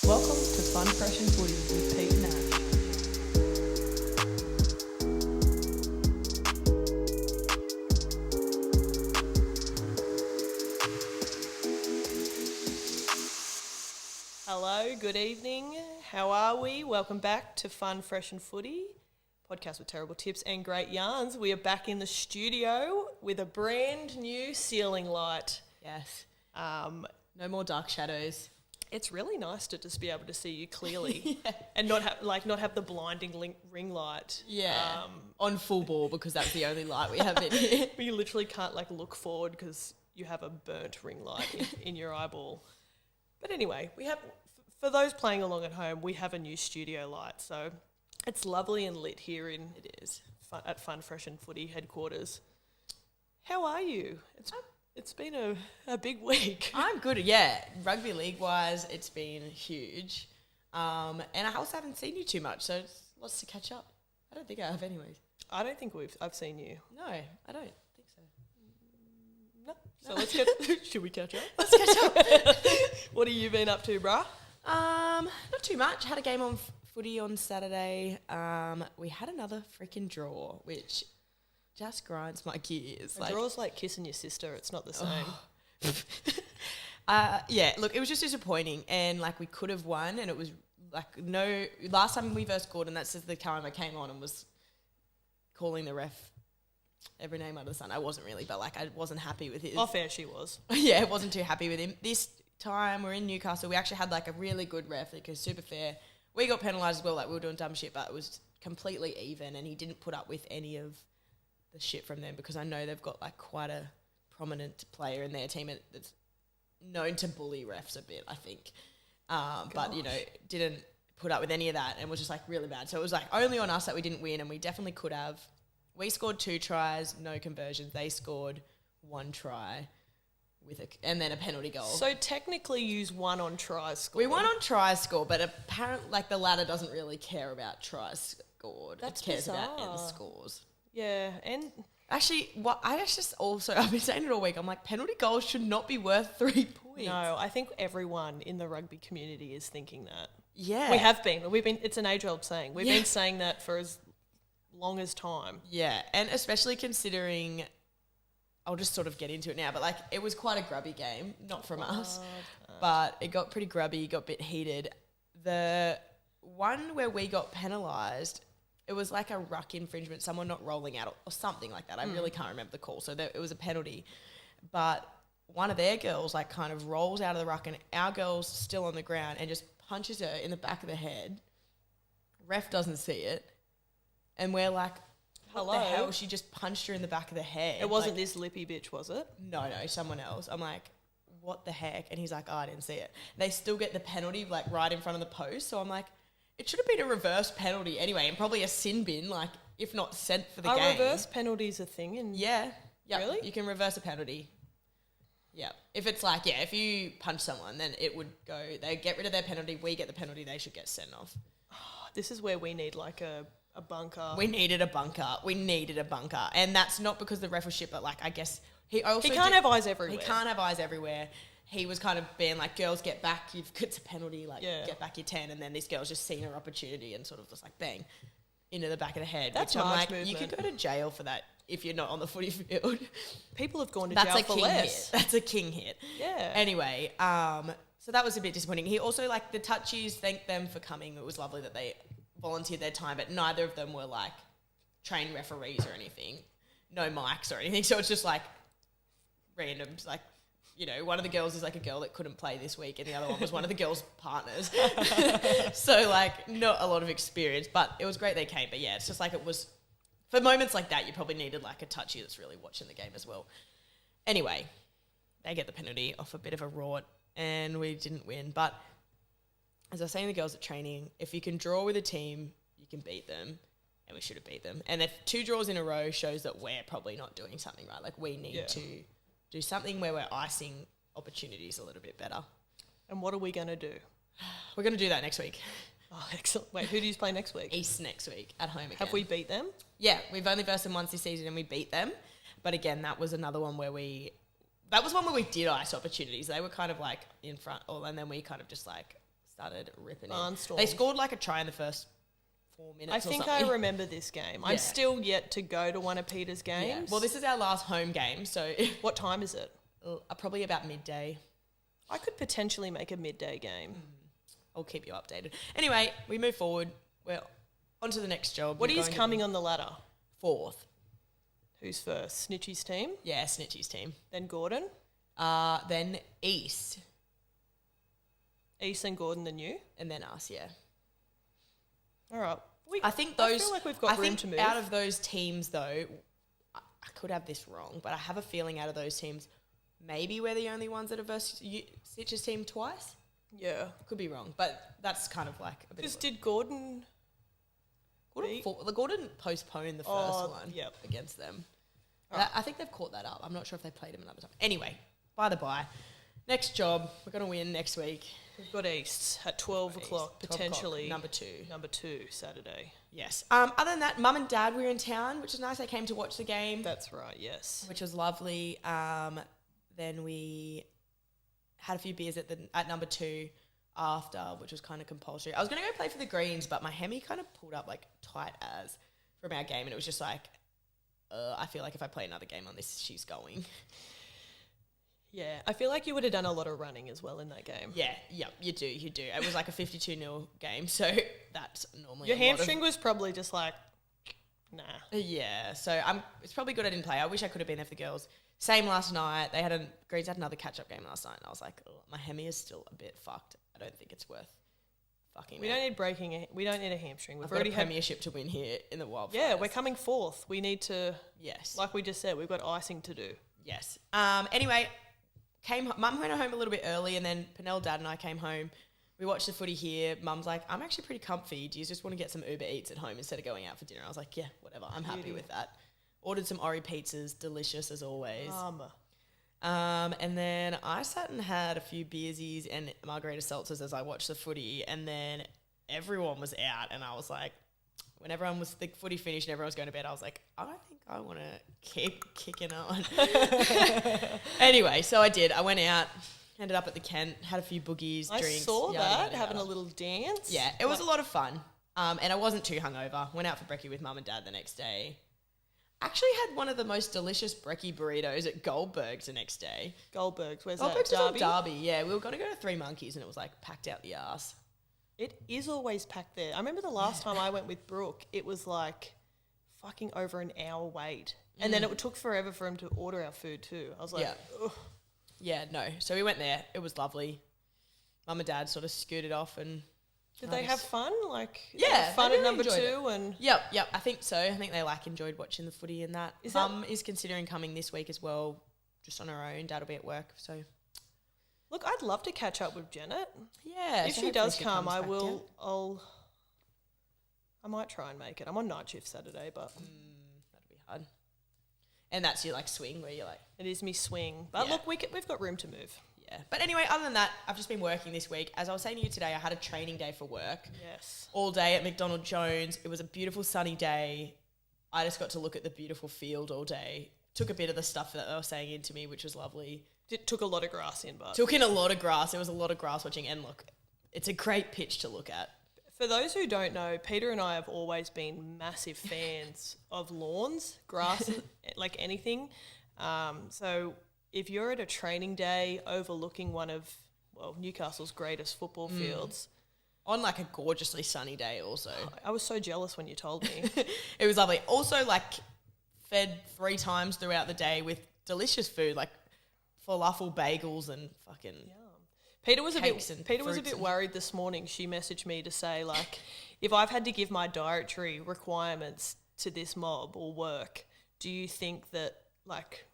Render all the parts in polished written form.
Welcome to Fun Fresh Footy with Pete Nash. Hello, good evening. How are we? Welcome back to Fun Fresh Footy, podcast with terrible tips and great yarns. We are back in the studio with a brand new ceiling light. Yes. No more dark shadows. It's really nice to just be able to see you clearly and not have the blinding ring light. Yeah. On full ball because that's the only light we have in here. You literally can't look forward because you have a burnt ring light in your eyeball. But anyway, we have, for those playing along at home, we have a new studio light. So it's lovely and lit here at Fun Fresh and Footy headquarters. How are you? It's been a big week. I'm good, yeah. Rugby league wise, it's been huge. And I also haven't seen you too much, so it's lots to catch up. I don't think I have anyways. I don't think I've seen you. No, I don't think so. No. So let's should we catch up? Let's catch up. What have you been up to, bruh? Not too much. Had a game on footy on Saturday. We had another freaking draw, which just grinds my gears. A draw's like kissing your sister. It's not the same. Yeah, look, it was just disappointing. And, we could have won. And it was, last time we first scored, and that's just the time I came on and was calling the ref every name under the sun. I wasn't really, but, I wasn't happy with his. Off air she was. Yeah, I wasn't too happy with him. This time we're in Newcastle. We actually had, a really good ref. It was super fair. We got penalised as well. We were doing dumb shit, but it was completely even. And he didn't put up with any of the shit from them because I know they've got quite a prominent player in their team that's known to bully refs a bit, I think. But, didn't put up with any of that and was just really bad. So it was only on us that we didn't win, and we definitely could have. We scored 2 tries, no conversions. They scored 1 try and then a penalty goal. So technically you won on tries scored. We won on tries scored, but apparently the ladder doesn't really care about tries scored. That's it cares bizarre. about end scores. Yeah, and actually, I've been saying it all week. I'm penalty goals should not be worth 3 points. no, I think everyone in the rugby community is thinking that. Yeah. We have been. It's an age-old saying. We've been saying that for as long as time. Yeah, and especially considering, I'll just sort of get into it now, but it was quite a grubby game, not from us, but it got pretty grubby, got a bit heated. The one where we got penalised, it was a ruck infringement, someone not rolling out or something like that. I really can't remember the call. So it was a penalty. But one of their girls kind of rolls out of the ruck and our girl's still on the ground and just punches her in the back of the head. Ref doesn't see it. And we're hello? What the hell? She just punched her in the back of the head. It wasn't this lippy bitch, was it? No, someone else. I'm what the heck? And he's oh, I didn't see it. They still get the penalty right in front of the post. So I'm it should have been a reverse penalty anyway, and probably a sin bin, if not sent for the game. Are reverse penalties a thing? Yeah. Yep. Really? You can reverse a penalty. Yeah. If it's if you punch someone, then it would go, they get rid of their penalty, we get the penalty, they should get sent off. This is where we need a bunker. We needed a bunker. And that's not because the ref was shit, but I guess he can't have eyes everywhere. He can't have eyes everywhere. He was kind of being girls, get back, it's a penalty, get back your 10, and then this girl's just seen her opportunity and sort of just bang into the back of the head. That's which I'm movement. You could go to jail for that if you're not on the footy field. People have gone to jail for less. That's a king hit. Yeah. Anyway, so that was a bit disappointing. He also, the touchies, thanked them for coming. It was lovely that they volunteered their time, but neither of them were trained referees or anything. No mics or anything. So it's just randoms, one of the girls is a girl that couldn't play this week and the other one was one of the girls' partners. So, not a lot of experience, but it was great they came. But, yeah, it's just it was, for moments like that, you probably needed a touchy that's really watching the game as well. Anyway, they get the penalty off a bit of a rort and we didn't win. But as I was saying to the girls at training, if you can draw with a team, you can beat them. And we should have beat them. And if 2 draws in a row shows that we're probably not doing something right. We need to do something where we're icing opportunities a little bit better. And what are we going to do? We're going to do that next week. Oh, excellent. Wait, who do you play next week? East next week at home again. Have we beat them? Yeah, we've only versed them once this season and we beat them. But again, that was another one where we did ice opportunities. They were kind of in front, and then we kind of just started ripping it. Barnstormed. They scored like a try in the first 4 minutes I think or something. I remember this game. Yeah. I'm still yet to go to one of Peter's games. Yeah. Well, this is our last home game, so What time is it? probably about midday. I could potentially make a midday game. I'll keep you updated. Anyway, we move forward. We're on to the next job. What is coming on the ladder? 4th. Who's first? Snitchy's team? Yeah, Snitchy's team. Then Gordon? Then East. East and Gordon, then you? And then us, yeah. All right. I think those. I feel like we've got room to move. Out of those teams, though, I could have this wrong, but I have a feeling out of those teams, maybe we're the only ones that have versed Stitch's team twice. Yeah. Could be wrong, but that's kind of like a bit. Because did Gordon Gordon postponed the first one against them. I think they've caught that up. I'm not sure if they played him another time. Anyway, by the by, next job we're gonna win next week. We've got East at 12 o'clock, potentially. Number 2. Number 2, Saturday. Yes. Other than that, Mum and Dad were in town, which is nice. They came to watch the game. That's right, yes. Which was lovely. Then we had a few beers at number 2 after, which was kind of compulsory. I was going to go play for the Greens, but my hemi kind of pulled up like tight as from our game, and it was just like, I feel like if I play another game on this, she's going. Yeah, I feel like you would have done a lot of running as well in that game. Yeah, you do. It was like a 52-0 game, so that's normally your hamstring was probably just like, nah. Yeah, so it's probably good I didn't play. I wish I could have been there for the girls. Same last night. Greens had another catch-up game last night, and I was like, my hemi is still a bit fucked. I don't think it's worth fucking. We don't need we don't need a hamstring. We've already got a premiership to win here in the Wildfires. Yeah, we're coming 4th. We need to. Yes. Like we just said, we've got icing to do. Yes. Anyway, Mum went home a little bit early, and then Penel, Dad, and I came home. We watched the footy here. Mum's like, I'm actually pretty comfy. Do you just want to get some Uber Eats at home instead of going out for dinner? I was like, yeah, whatever. I'm happy with that. Ordered some Ori pizzas, delicious as always. And then I sat and had a few beersies and margarita seltzers as I watched the footy, and then everyone was out, and I was like, when the footy finished and everyone was going to bed, I was like, I think I want to keep kicking on. Anyway, so I did. I went out, ended up at the Kent, had a few boogies, drinks. I saw that, having a little dance. Yeah, it was a lot of fun. And I wasn't too hungover. Went out for brekkie with Mum and Dad the next day. Actually had one of the most delicious brekkie burritos at Goldberg's the next day. Goldberg's, where's Goldberg's that? Derby? Derby, yeah. We were going to go to Three Monkeys, and it was like packed out the arse. It is always packed there. I remember the last time I went with Brooke, it was like fucking over an hour wait. And then it took forever for him to order our food too. I was like, ugh. Yeah, no. So we went there. It was lovely. Mum and Dad sort of scooted off and... Did they have fun? Like, yeah, fun really at number 2 it. and... Yep, I think so. I think they enjoyed watching the footy and that. Mum is considering coming this week as well, just on her own. Dad will be at work, so... Look, I'd love to catch up with Janet. Yeah. If she does come, I might try and make it. I'm on night shift Saturday, but... that'd be hard. And that's your, like, swing where you're like... It is me swing. But look, we've got room to move. Yeah. But anyway, other than that, I've just been working this week. As I was saying to you today, I had a training day for work. Yes. All day at McDonald Jones. It was a beautiful sunny day. I just got to look at the beautiful field all day. Took a bit of the stuff that they were saying into me, which was lovely. It took a lot of grass in, but... Took in a lot of grass. There was a lot of grass watching. And look, it's a great pitch to look at. For those who don't know, Peter and I have always been massive fans of lawns, grass, like anything. So if you're at a training day overlooking one of, Newcastle's greatest football fields... On like a gorgeously sunny day also. I was so jealous when you told me. It was lovely. Also fed 3 times throughout the day with delicious food, like falafel bagels and fucking... Peter was a bit worried this morning. She messaged me to say, like, if I've had to give my dietary requirements to this mob or work, do you think that, like,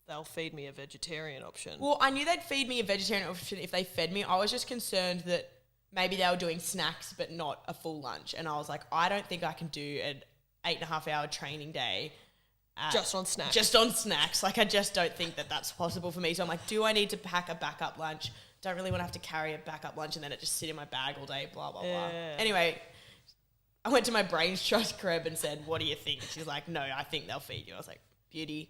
they'll feed me a vegetarian option? Well, I knew they'd feed me a vegetarian option if they fed me. I was just concerned that maybe they were doing snacks but not a full lunch. And I was like, I don't think I can do an 8.5-hour training day. Just on snacks. Just on snacks. Like, I just don't think that that's possible for me. So I'm like, do I need to pack a backup lunch? Don't really want to have to carry a backup lunch and then it just sit in my bag all day, blah, blah, blah. Anyway, I went to my Brains Trust crib and said, what do you think? She's like, no, I think they'll feed you. I was like, beauty.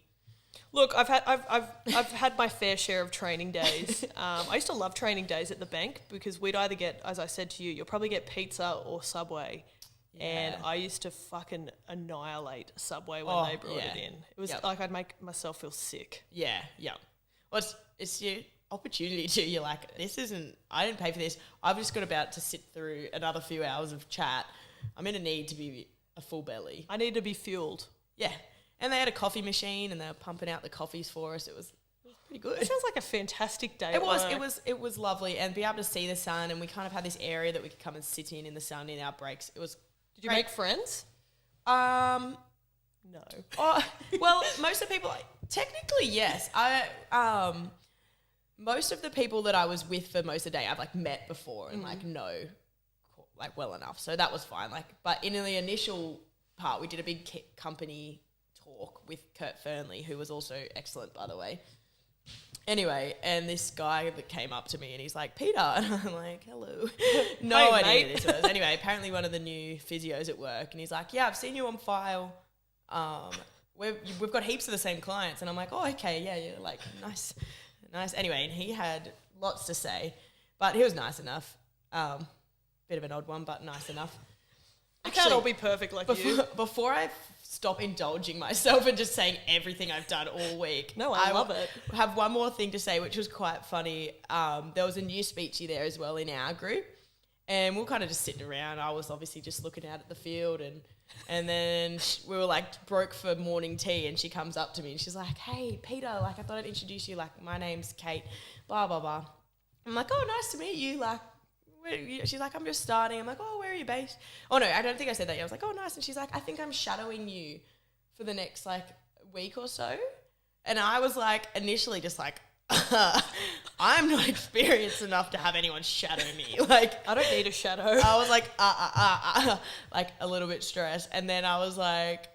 Look, I've had my fair share of training days. I used to love training days at the bank because we'd either get, as I said to you, you'll probably get pizza or Subway. Yeah. And I used to fucking annihilate Subway when they brought it in. It was like I'd make myself feel sick. Yeah, yeah. Well, it's your opportunity to. You're like, I didn't pay for this. I've just got about to sit through another few hours of chat. I'm going to need to be a full belly. I need to be fueled. Yeah. And they had a coffee machine and they were pumping out the coffees for us. It was pretty good. It sounds like a fantastic day. It was lovely, and be able to see the sun, and we kind of had this area that we could come and sit in the sun in our breaks. It was Did you make friends? No. Oh, well, most of the people, technically, yes. Most of the people that I was with for most of the day, I've like met before and like know like well enough. So that was fine. Like, but in the initial part, we did a big company talk with Kurt Fernley, who was also excellent, by the way. Anyway, and this guy that came up to me and he's like, Peter. And I'm like, hello. No idea who this was. Anyway, apparently one of the new physios at work. And he's like, yeah, I've seen you on file. We've got heaps of the same clients. And I'm like, oh, okay, yeah, like, nice. Anyway, and he had lots to say, but he was nice enough. Bit of an odd one, but nice enough. I can't all be perfect like you. Before I stop indulging myself and just saying everything I've done all week. No, I love it. Have one more thing to say, which was quite funny. There was a new speechy there as well in our group, and we were kind of just sitting around. I was obviously just looking out at the field, and then we were like broke for morning tea, and she comes up to me and she's like, hey, Peter, like I thought I'd introduce you. Like, my name's Kate, blah, blah, blah. I'm like, oh, nice to meet you. Like, she's like, I'm just starting. I'm like, oh, where are you based? Oh, no, I don't think I said that. I was like, oh, nice. And she's like, I think I'm shadowing you for the next, like, week or so. And I was, like, initially just like, I'm not experienced enough to have anyone shadow me. Like, I don't need a shadow. I was like, like a little bit stressed. And then I was like,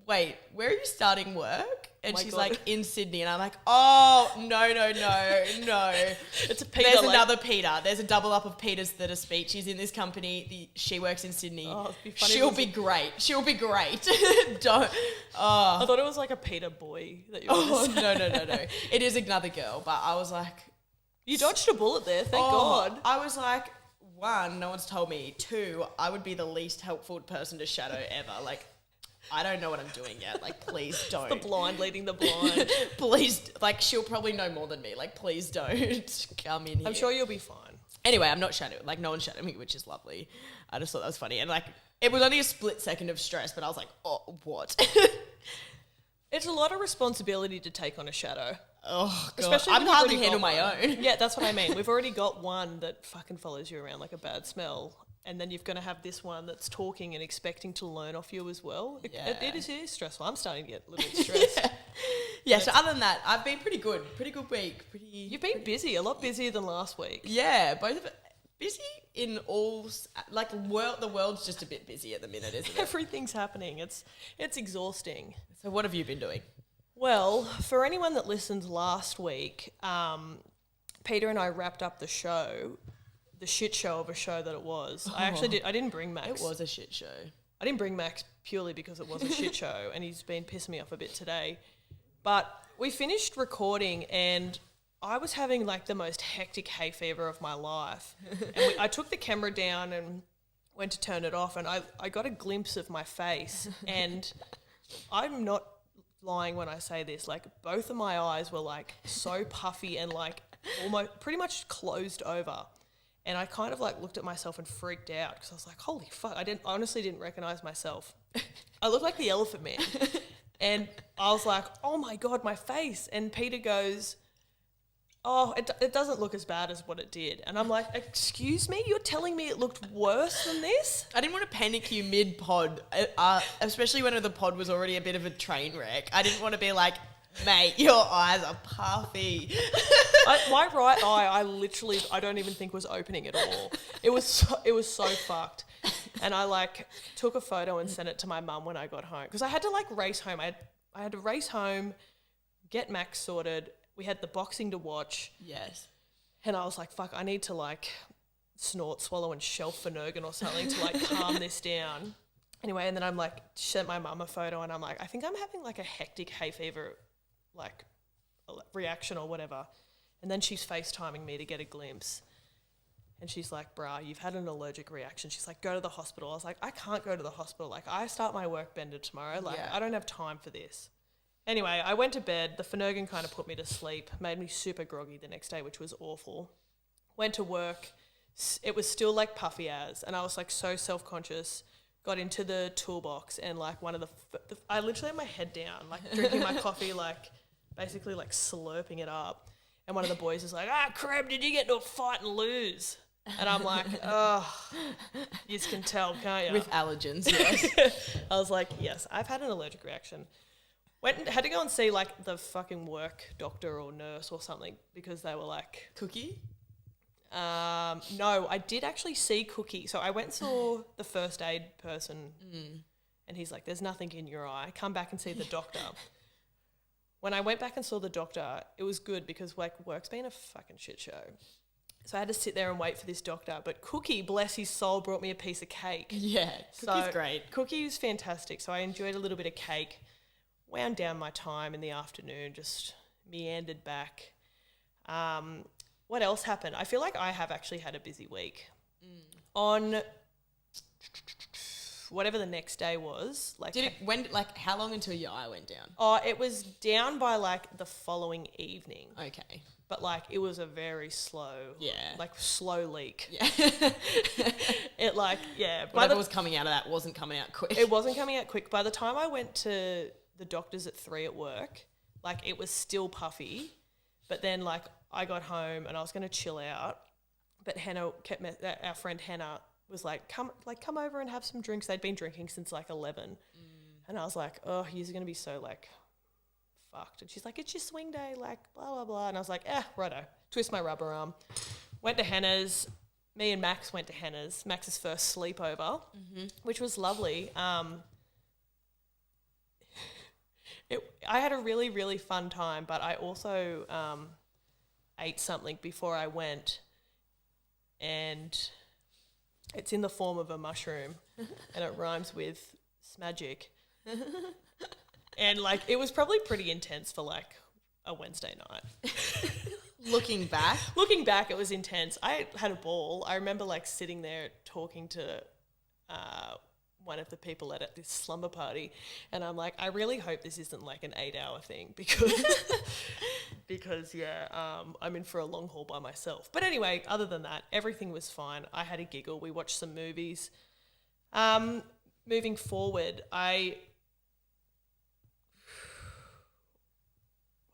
wait, where are you starting work? And she's like, in Sydney. And I'm like, oh, no. It's a Peter. There's another Peter. There's a double up of Peters that are speeches in this company. She works in Sydney. Oh, it'd be funny. She'll be great. Don't. I thought it was like a Peter boy that you were No. It is another girl. But I was like. You dodged a bullet there. Thank God. I was like, one, no one's told me. Two, I would be the least helpful person to shadow ever. Like, I don't know what I'm doing yet. Like, please don't. The blind leading the blind. Please, like, she'll probably know more than me. Like, please don't come in here. I'm sure you'll be fine. Anyway, I'm not shadowed. Like, no one shadowed me, which is lovely. I just thought that was funny. And, like, it was only a split second of stress, but I was like, oh, what? It's a lot of responsibility to take on a shadow. Oh, God. Especially I can hardly handle my own. Yeah, that's what I mean. We've already got one that fucking follows you around like a bad smell. And then you're going to have this one that's talking and expecting to learn off you as well. It is stressful. I'm starting to get a little bit stressed. Yeah, so other than that, I've been pretty good. Pretty good week. You've been busy, a lot busier than last week. Yeah, both of it. Busy in all, like, the world's just a bit busy at the minute, isn't it? Everything's happening. It's exhausting. So what have you been doing? Well, for anyone that listened last week, Peter and I wrapped up the show, the shit show of a show that it was. I didn't bring Max. It was a shit show. I didn't bring Max purely because it was a shit show, and he's been pissing me off a bit today. But we finished recording, and I was having like the most hectic hay fever of my life. And I took the camera down and went to turn it off, and I got a glimpse of my face, and I'm not lying when I say this, like both of my eyes were like so puffy and like almost pretty much closed over. And I kind of like looked at myself and freaked out because I was like, holy fuck, I honestly didn't recognize myself. I looked like the Elephant Man. And I was like, oh my God, my face. And Peter goes, oh, it doesn't look as bad as what it did. And I'm like, excuse me? You're telling me it looked worse than this? I didn't want to panic you mid-pod, especially when the pod was already a bit of a train wreck. I didn't want to be like, mate, your eyes are puffy. My right eye, I don't even think was opening at all. It was so fucked. And I like took a photo and sent it to my mum when I got home. Because I had to like race home. I had to race home, get Max sorted. We had the boxing to watch. Yes. And I was like, fuck, I need to like snort, swallow and shelf Finnegan or something to like calm this down. Anyway, and then I'm like, sent my mum a photo and I'm like, I think I'm having like a hectic hay fever like a reaction or whatever. And then she's FaceTiming me to get a glimpse. And she's like, bruh, you've had an allergic reaction. She's like, go to the hospital. I was like, I can't go to the hospital. Like, I start my work bender tomorrow. Like, I don't have time for this. Anyway, I went to bed. The Finnegan kind of put me to sleep, made me super groggy the next day, which was awful. Went to work. It was still like puffy as, and I was like so self-conscious. Got into the toolbox and like one of I literally had my head down, like drinking my coffee, like basically like slurping it up. And one of the boys is like, Crab, did you get into a fight and lose? And I'm like, oh, you can tell, can't you? With allergens, yes. I was like, yes, I've had an allergic reaction. Had to go and see like the fucking work doctor or nurse or something because they were like... Cookie? No, I did actually see Cookie. So I went and saw the first aid person and he's like, there's nothing in your eye. Come back and see the doctor. When I went back and saw the doctor, it was good because like work's been a fucking shit show. So I had to sit there and wait for this doctor. But Cookie, bless his soul, brought me a piece of cake. Yeah, Cookie's great. Cookie was fantastic. So I enjoyed a little bit of cake, wound down my time in the afternoon, just meandered back. What else happened? I feel like I have actually had a busy week. On whatever the next day was. How long until your eye went down? Oh, it was down by like the following evening. Okay. But like it was a very slow, slow leak. Yeah. It like, yeah. Whatever was coming out of that wasn't coming out quick. It wasn't coming out quick. By the time I went to the doctors at 3 at work, like it was still puffy. But then like I got home and I was going to chill out. But Hannah our friend Hannah was like, come over and have some drinks. They'd been drinking since like 11. And I was like, oh, you're going to be so like fucked. And she's like, it's your swing day, like blah, blah, blah. And I was like, righto. Twist my rubber arm. Went to Hannah's. Me and Max went to Hannah's. Max's first sleepover, which was lovely. I had a really, really fun time, but I also ate something before I went, and it's in the form of a mushroom, and it rhymes with smagic. And like it was probably pretty intense for like a Wednesday night. Looking back, it was intense. I had a ball. I remember like sitting there talking to one of the people at this slumber party, and I'm like, I really hope this isn't like an 8-hour thing because I'm in for a long haul by myself. But anyway, other than that, everything was fine. I had a giggle. We watched some movies. Moving forward, what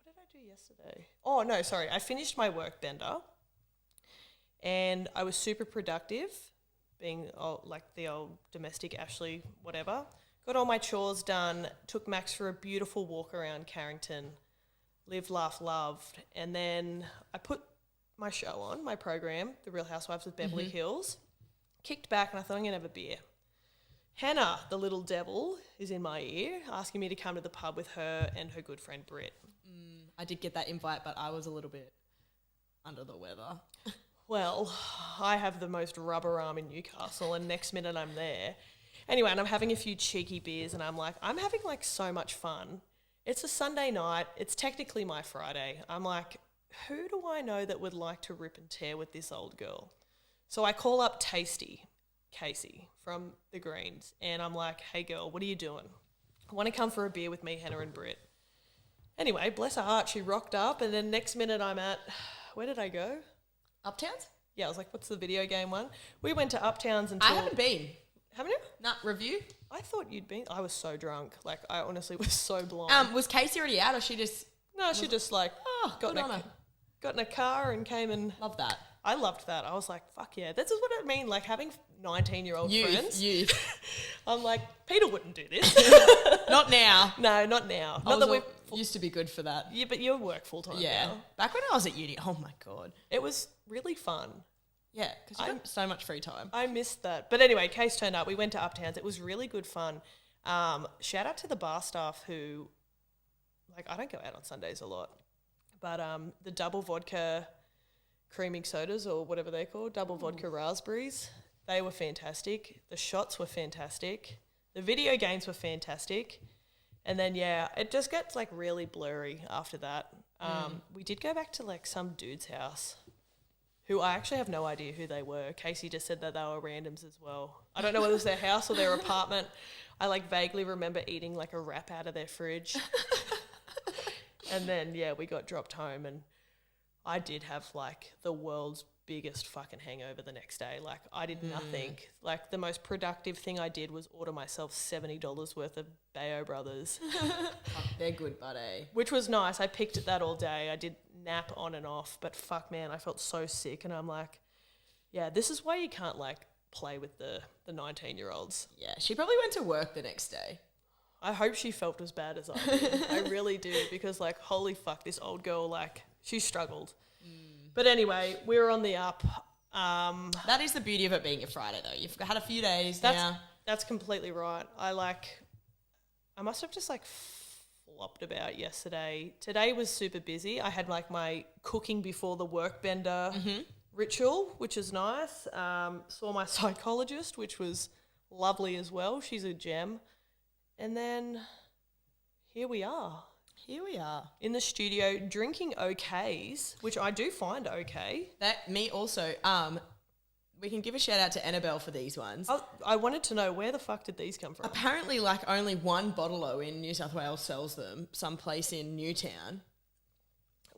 did I do yesterday? Oh, no, sorry. I finished my work bender and I was super productive, being like the old domestic Ashley, whatever. Got all my chores done, took Max for a beautiful walk around Carrington, lived, laughed, loved. And then I put my show on, my program, The Real Housewives of Beverly Hills, kicked back and I thought I'm going to have a beer. Hannah, the little devil, is in my ear, asking me to come to the pub with her and her good friend Britt. I did get that invite, but I was a little bit under the weather. Well, I have the most rubber arm in Newcastle, and next minute I'm there. Anyway, and I'm having a few cheeky beers, and I'm like, I'm having like so much fun. It's a Sunday night. It's technically my Friday. I'm like, who do I know that would like to rip and tear with this old girl? So I call up Tasty Casey from the Greens, and I'm like, hey girl, what are you doing? I want to come for a beer with me, Hannah and Britt. Anyway, bless her heart, she rocked up, and then next minute I'm at, where did I go? Uptowns? Yeah, I was like, what's the video game one? We went to Uptowns until... I haven't been. Haven't you? Nah, review? I thought you'd been. I was so drunk. Like, I honestly was so blind. Was Casey already out, or she just... No, she just like, got in a car and came and... Love that. I loved that. I was like, fuck yeah. This is what I mean, like having 19-year-old friends. Youth. I'm like, Peter wouldn't do this. Not now. No, not now. Not that we used to be good for that. Yeah, but you work full-time now. Back when I was at uni, oh my God. It was really fun. Yeah, because you got so much free time. I missed that. But anyway, Case turned up. We went to Uptowns. It was really good fun. Shout out to the bar staff who, like, I don't go out on Sundays a lot, but the double vodka creaming sodas or whatever they're called, double vodka raspberries, they were fantastic. The shots were fantastic. The video games were fantastic. And then, yeah, it just gets like really blurry after that. We did go back to like some dude's house who I actually have no idea who they were. Casey just said that they were randoms as well. I don't know whether it was their house or their apartment. I like vaguely remember eating like a wrap out of their fridge. And then, yeah, we got dropped home and I did have like the world's biggest fucking hangover the next day. Like I did nothing. Like the most productive thing I did was order myself $70 worth of Bayo Brothers. They're good, buddy. Which was nice. I picked at that all day. I did nap on and off, but fuck man, I felt so sick and I'm like, yeah, this is why you can't like play with the 19-year-olds. Yeah, she probably went to work the next day. I hope she felt as bad as I did. I really do, because like holy fuck, this old girl, like she struggled. But anyway, we were on the up. That is the beauty of it being a Friday, though. You've had a few days now. That's completely right. I must have just like flopped about yesterday. Today was super busy. I had like my cooking before the work bender ritual, which is nice. Saw my psychologist, which was lovely as well. She's a gem. And then here we are. Here we are. In the studio, drinking OKs, which I do find okay. Me also. We can give a shout out to Annabelle for these ones. I wanted to know, where the fuck did these come from? Apparently, like, only one bottle-o in New South Wales sells them, someplace in Newtown.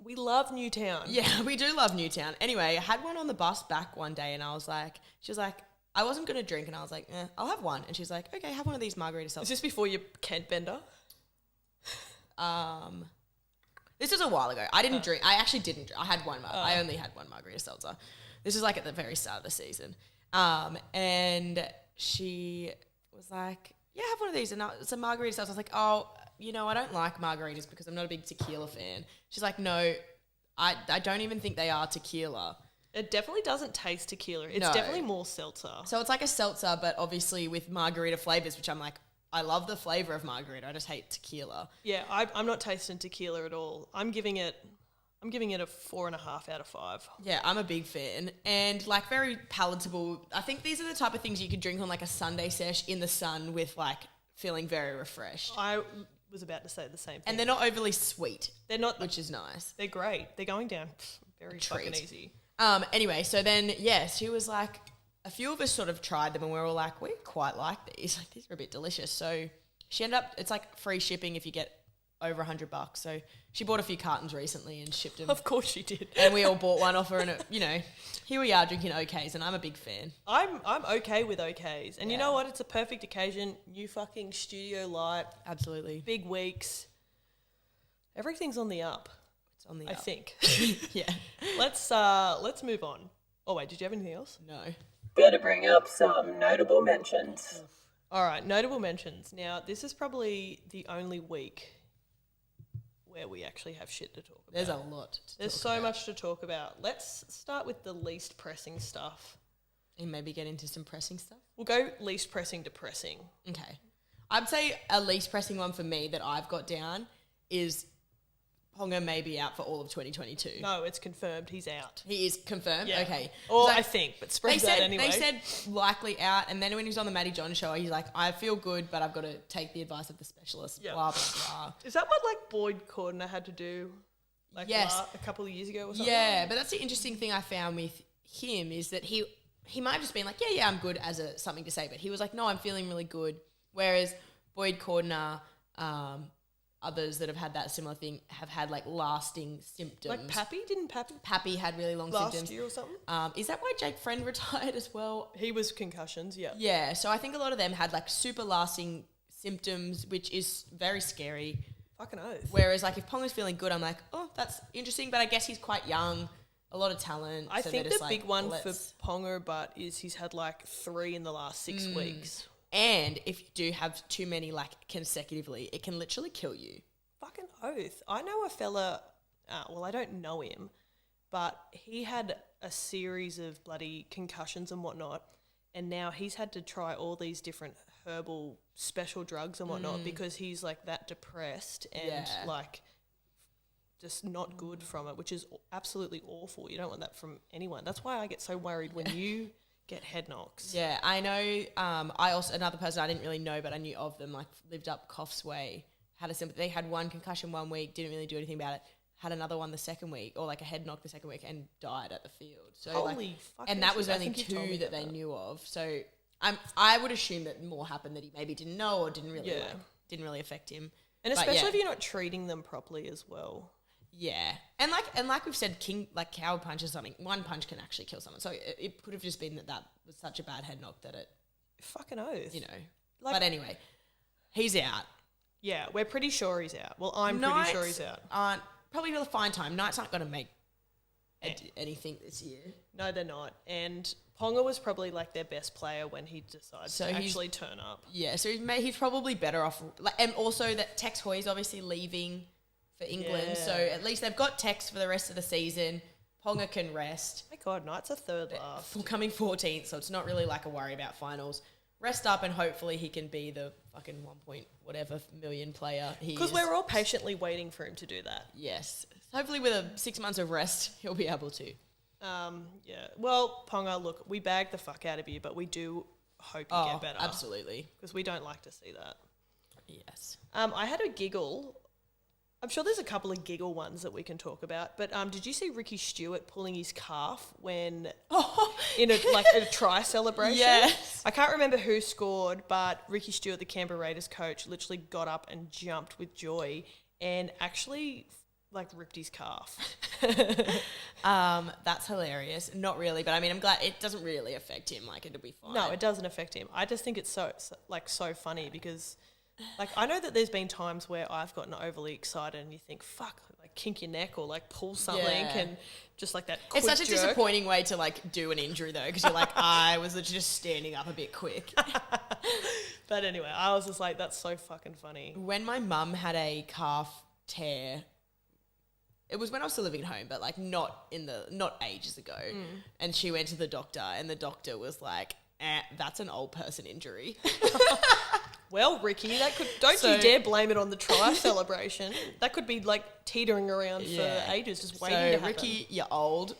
We love Newtown. Yeah, we do love Newtown. Anyway, I had one on the bus back one day and she was like, I wasn't going to drink, and I was like, I'll have one. And she was like, okay, have one of these margarita seltzers. Is this before your Kent bender? This was a while ago. I didn't drink. I actually didn't drink. I had one. I only had one margarita seltzer. This was like at the very start of the season. And she was like, yeah, have one of these. And it's a margarita seltzer. I was like, oh, I don't like margaritas because I'm not a big tequila fan. She's like, no, I don't even think they are tequila. It definitely doesn't taste tequila. It's definitely more seltzer. So it's like a seltzer, but obviously with margarita flavors, which I'm like, I love the flavor of margarita. I just hate tequila. Yeah, I'm not tasting tequila at all. I'm giving it a 4.5 out of 5. Yeah, I'm a big fan and like very palatable. I think these are the type of things you could drink on like a Sunday sesh in the sun with like feeling very refreshed. I was about to say the same thing. And they're not overly sweet. They're not, which is nice. They're great. They're going down very fucking easy. Anyway, so then she was like, a few of us sort of tried them and we were all like, we quite like these. Like, these are a bit delicious. So she ended up, it's like free shipping if you get over $100. So she bought a few cartons recently and shipped them. Of course she did. And we all bought one off her and, here we are drinking OKs and I'm a big fan. I'm okay with OKs. And you know what? It's a perfect occasion. New fucking studio light. Absolutely. Big weeks. Everything's on the up. It's on the I up. think. Yeah. Let's move on. Oh, wait, did you have anything else? No. Better bring up some notable mentions. All right, notable mentions. Now, this is probably the only week where we actually have shit to talk about. There's a lot. There's so much to talk about. Let's start with the least pressing stuff. And maybe get into some pressing stuff? We'll go least pressing to pressing. Okay. I'd say a least pressing one for me that I've got down is Ponga may be out for all of 2022. No, it's confirmed. He's out. He is confirmed? Yeah. Okay. Or I think, but spread that anyway. They said likely out, and then when he was on the Matty John show, he's like, I feel good, but I've got to take the advice of the specialist, blah, blah, blah. Is that what, like, Boyd Cordner had to do, like, yes. A couple of years ago or something? Yeah, but that's the interesting thing I found with him is that he might have just been like, yeah, I'm good as something to say, but he was like, no, I'm feeling really good. Whereas Boyd Cordner, others that have had that similar thing have had like lasting symptoms. Like Pappy? Didn't Pappy? Pappy had really long last symptoms. year or something? Is that why Jake Friend retired as well? He was concussions, yeah. Yeah, so I think a lot of them had like super lasting symptoms, which is very scary. Fucking oath. Whereas like if Ponga's feeling good, I'm like, oh, that's interesting, but I guess he's quite young, a lot of talent. I so think the big one for Ponga, but is he's had like 3 in the last 6 weeks. And if you do have too many like consecutively, it can literally kill you. Fucking oath. I know a fella, well, I don't know him, but he had a series of bloody concussions and whatnot, and now he's had to try all these different herbal special drugs and whatnot because he's like that depressed and like just not good from it, which is absolutely awful. You don't want that from anyone. That's why I get so worried when you get head knocks. Yeah, I know. I also, another person I didn't really know, but I knew of them, like lived up Coffs Way, they had one concussion one week, didn't really do anything about it. Had another one the second week, or like a head knock the second week, and died at the field. So Holy fucking and that was shit. I only think you told me two that they knew of. So I would assume that more happened that he maybe didn't know or didn't really affect him. And especially if you're not treating them properly as well. Yeah, and like we've said, coward punch is something. One punch can actually kill someone. So it could have just been that was such a bad head knock that it fucking oath. But anyway, he's out. Yeah, we're pretty sure he's out. Well, I'm pretty sure he's out. Aren't probably for the fine time. Knights aren't going to make anything this year. No, they're not. And Ponga was probably like their best player when he decided to actually turn up. Yeah, so he's probably better off. And also that Tex Hoy's obviously leaving for England, so at least they've got Tex for the rest of the season. Ponga can rest. My God, Knights are third last. Coming 14th, so it's not really like a worry about finals. Rest up and hopefully he can be the fucking 1 million player he is. Because we're all patiently waiting for him to do that. Yes. Hopefully with 6 months of rest, he'll be able to. Yeah. Well, Ponga, look, we bagged the fuck out of you, but we do hope you get better. Absolutely. Because we don't like to see that. Yes. I had a giggle. I'm sure there's a couple of giggle ones that we can talk about, but did you see Ricky Stewart pulling his calf when in a try celebration? Yes. I can't remember who scored, but Ricky Stewart, the Canberra Raiders coach, literally got up and jumped with joy and actually ripped his calf. That's hilarious. Not really, but I mean, I'm glad it doesn't really affect him. It'll be fine. No, it doesn't affect him. I just think it's so funny because I know that there's been times where I've gotten overly excited and you think, fuck, kink your neck or pull something and just that quick It's such a jerk. disappointing way to do an injury though, because you're I was just standing up a bit quick. But anyway, I was just that's so fucking funny. When my mum had a calf tear, it was when I was still living at home, but not ages ago. And she went to the doctor and the doctor was that's an old person injury. Well, Ricky, don't you dare blame it on the try celebration. That could be teetering around for ages, just waiting to happen. Ricky, you're old.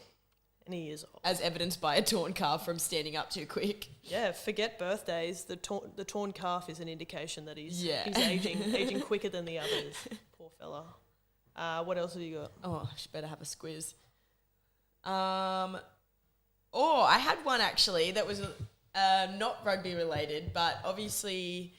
And he is old. As evidenced by a torn calf from standing up too quick. Yeah, forget birthdays. The torn calf is an indication that he's aging quicker than the others. Poor fella. What else have you got? Oh, I should better have a squiz. I had one actually that was not rugby related, but obviously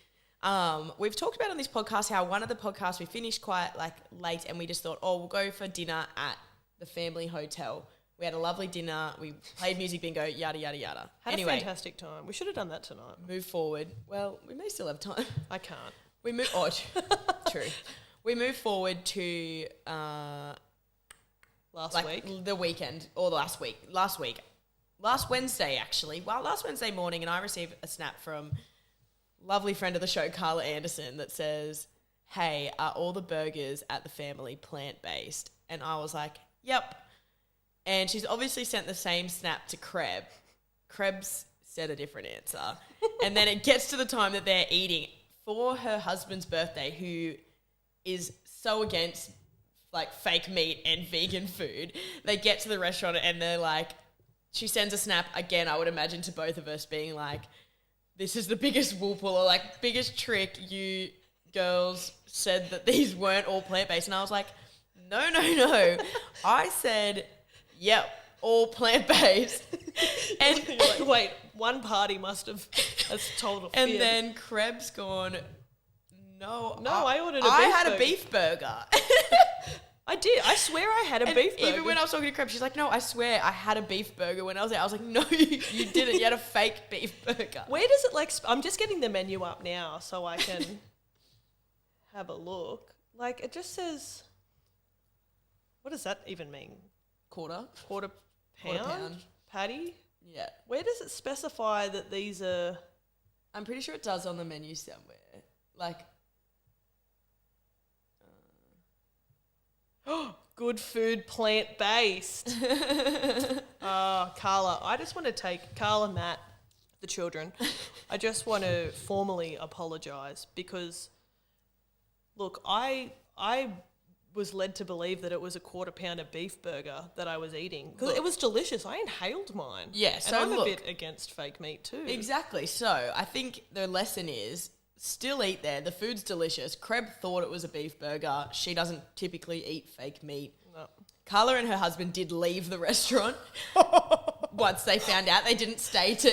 we've talked about on this podcast how one of the podcasts we finished quite late and we just thought, we'll go for dinner at the family hotel. We had a lovely dinner. We played music bingo, yada, yada, yada. Had a fantastic time. We should have done that tonight. Move forward. Well, we may still have time. I can't. We move... Oh, true. We move forward to... last week? The weekend, or last week. Last Wednesday, actually. Well, last Wednesday morning, and I received a snap from lovely friend of the show, Carla Anderson, that says, hey, are all the burgers at the family plant-based? And I was like, yep. And she's obviously sent the same snap to Kreb. Krebs said a different answer. And then it gets to the time that they're eating for her husband's birthday, who is so against fake meat and vegan food. They get to the restaurant and they're she sends a snap again, I would imagine, to both of us being this is the biggest wool pull or biggest trick. You girls said that these weren't all plant-based. And I was like, no. I said, yep, all plant-based. And you're wait, one party must have told a fib. And then Krebs gone, no, I ordered a beef I had burger. a beef burger. I did. I swear I had a beef burger. Even when I was talking to Krebs, she's like, no, I swear I had a beef burger when I was there. I was like, no, you didn't. You had a fake beef burger. Where does it I'm just getting the menu up now so I can have a look. It just says, what does that even mean? Quarter Pound? Patty? Yeah. Where does it specify that these are... I'm pretty sure it does on the menu somewhere. Good food, plant-based. Carla, I just want to take... Carla, Matt, the children, I just want to formally apologise because, look, I was led to believe that it was a quarter pounder beef burger that I was eating because it was delicious. I inhaled mine. Yeah, so and I'm look, a bit against fake meat too. Exactly. So I think the lesson is Still eat there. The food's delicious. Creb thought it was a beef burger. She doesn't typically eat fake meat. No. Carla and her husband did leave the restaurant once they found out. They didn't stay to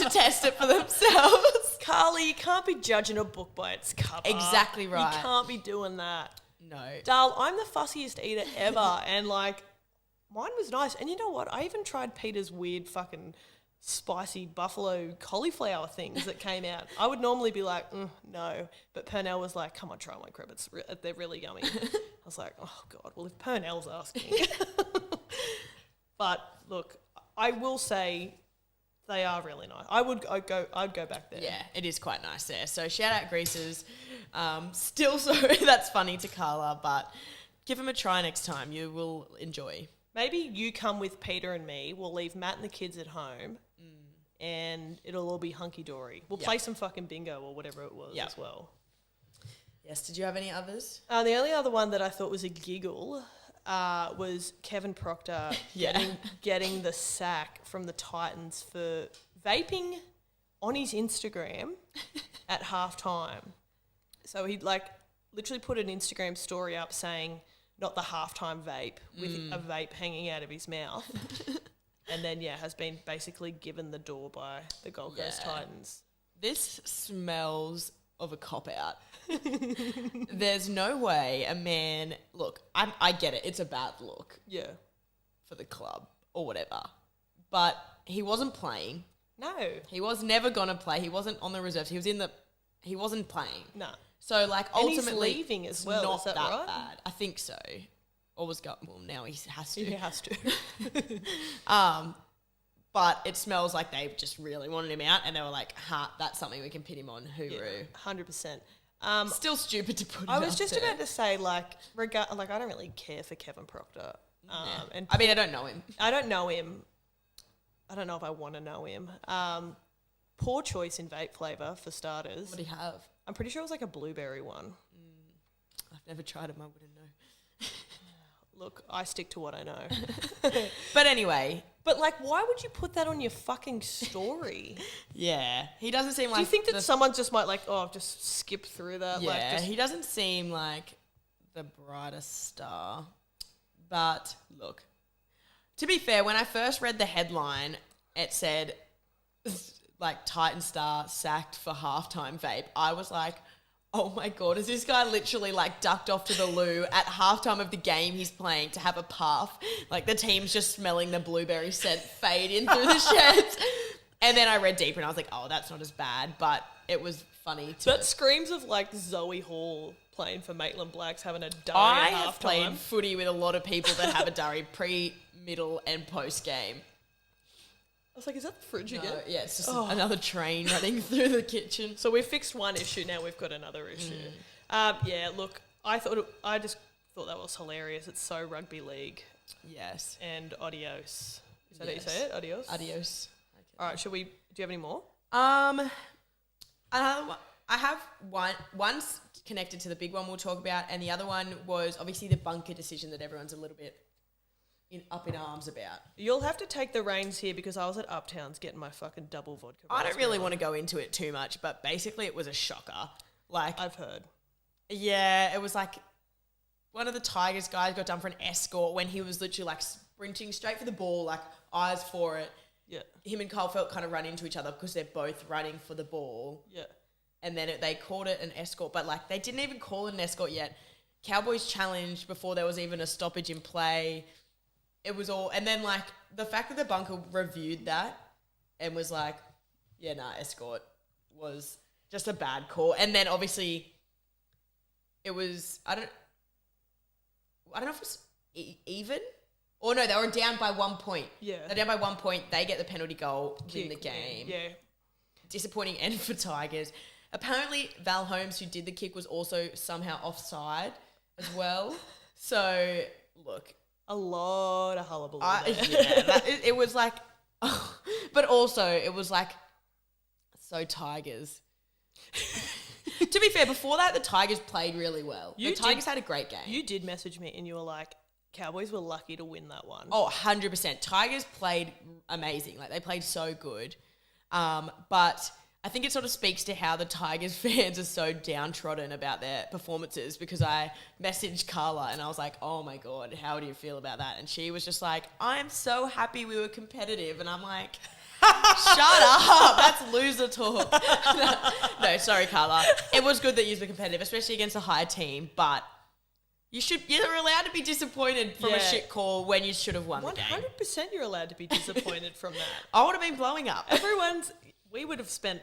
test it for themselves. Carly, you can't be judging a book by its cover. Exactly right. You can't be doing that. No. Darl, I'm the fussiest eater ever, and like, mine was nice. And you know what? I even tried Peter's weird fucking spicy buffalo cauliflower things that came out. I would normally be like, no. But Pernell was like, come on, try my crab. They're really yummy. I was like, oh, God, well, if Pernell's asking. But, look, I will say they are really nice. I'd go back there. Yeah, it is quite nice there. So shout out Greases. Still sorry that's funny to Carla, but give them a try next time. You will enjoy. Maybe you come with Peter and me. We'll leave Matt and the kids at home. And it'll all be hunky-dory. We'll play some fucking bingo or whatever it was as well. Yes, did you have any others? The only other one that I thought was a giggle was Kevin Proctor getting the sack from the Titans for vaping on his Instagram at halftime. So he'd literally put an Instagram story up saying, not the halftime vape, with a vape hanging out of his mouth. And then, has been basically given the door by the Gold Coast Titans. This smells of a cop-out. There's no way a man... Look, I get it. It's a bad look. Yeah. For the club or whatever. But he wasn't playing. No. He was never going to play. He wasn't on the reserves. He wasn't playing. No. So, ultimately... And he's leaving as well, not is that that right? bad. I think so. Now he has to. He has to. But it smells like they just really wanted him out, and they were like, that's something we can pin him on. Hooroo. 100%. Still stupid to put him I was out just there. about to say, I don't really care for Kevin Proctor. And I don't know him. I don't know him. I don't know if I want to know him. Poor choice in vape flavour, for starters. What do you have? I'm pretty sure it was like a blueberry one. I've never tried him. I wouldn't know. Look, I stick to what I know. But anyway. But, why would you put that on your fucking story? Yeah. He doesn't seem like... Do you think that someone just might, just skip through that? Yeah, he doesn't seem like the brightest star. But, look. To be fair, when I first read the headline, it said, Titan star sacked for halftime vape. I was like... Oh my God, is this guy literally ducked off to the loo at halftime of the game he's playing to have a puff? The team's just smelling the blueberry scent fade in through the sheds. And then I read deeper and I was like, oh, that's not as bad, but it was funny to... That screams of Zoe Hall playing for Maitland Blacks having a durry I at halftime. have played footy with a lot of people that have a durry pre, middle and post game. I was like, is that the fridge again? Yeah, it's just another train running through the kitchen. So we've fixed one issue, now we've got another issue. Look, I just thought that was hilarious. It's so rugby league. Yes. And adios. Is that how you say it? Adios? Adios. Okay. All right, do you have any more? I have one's connected to the big one we'll talk about, and the other one was obviously the bunker decision that everyone's a little bit up in arms about. You'll have to take the reins here because I was at Uptowns getting my fucking double vodka. I don't really want to go into it too much, but basically it was a shocker. I've heard. Yeah, it was one of the Tigers guys got done for an escort when he was literally sprinting straight for the ball, eyes for it. Yeah. Him and Cole Felt kind of run into each other because they're both running for the ball. Yeah. And then they called it an escort, but they didn't even call it an escort yet. Cowboys challenged before there was even a stoppage in play. It was all, and then the fact that the bunker reviewed that and was escort was just a bad call. And then obviously it was, I don't know if it was even or no, they were down by 1 point. Yeah. They're down by 1 point. They get the penalty goal, win the game. Yeah. Disappointing end for Tigers. Apparently Val Holmes, who did the kick, was also somehow offside as well. So look, a lot of hullabaloo. It was but also it was so Tigers. To be fair, before that, the Tigers played really well. The Tigers had a great game. You did message me and you were like, Cowboys were lucky to win that one. Oh, 100%. Tigers played amazing. They played so good. But I think it sort of speaks to how the Tigers fans are so downtrodden about their performances, because I messaged Carla and I was like, oh my God, how do you feel about that? And she was just like, I'm so happy we were competitive. And I'm like, shut up, that's loser talk. No, sorry, Carla. It was good that you were competitive, especially against a higher team, but you're allowed to be disappointed from a shit call when you should have won the game. 100% you're allowed to be disappointed from that. I would have been blowing up. We would have spent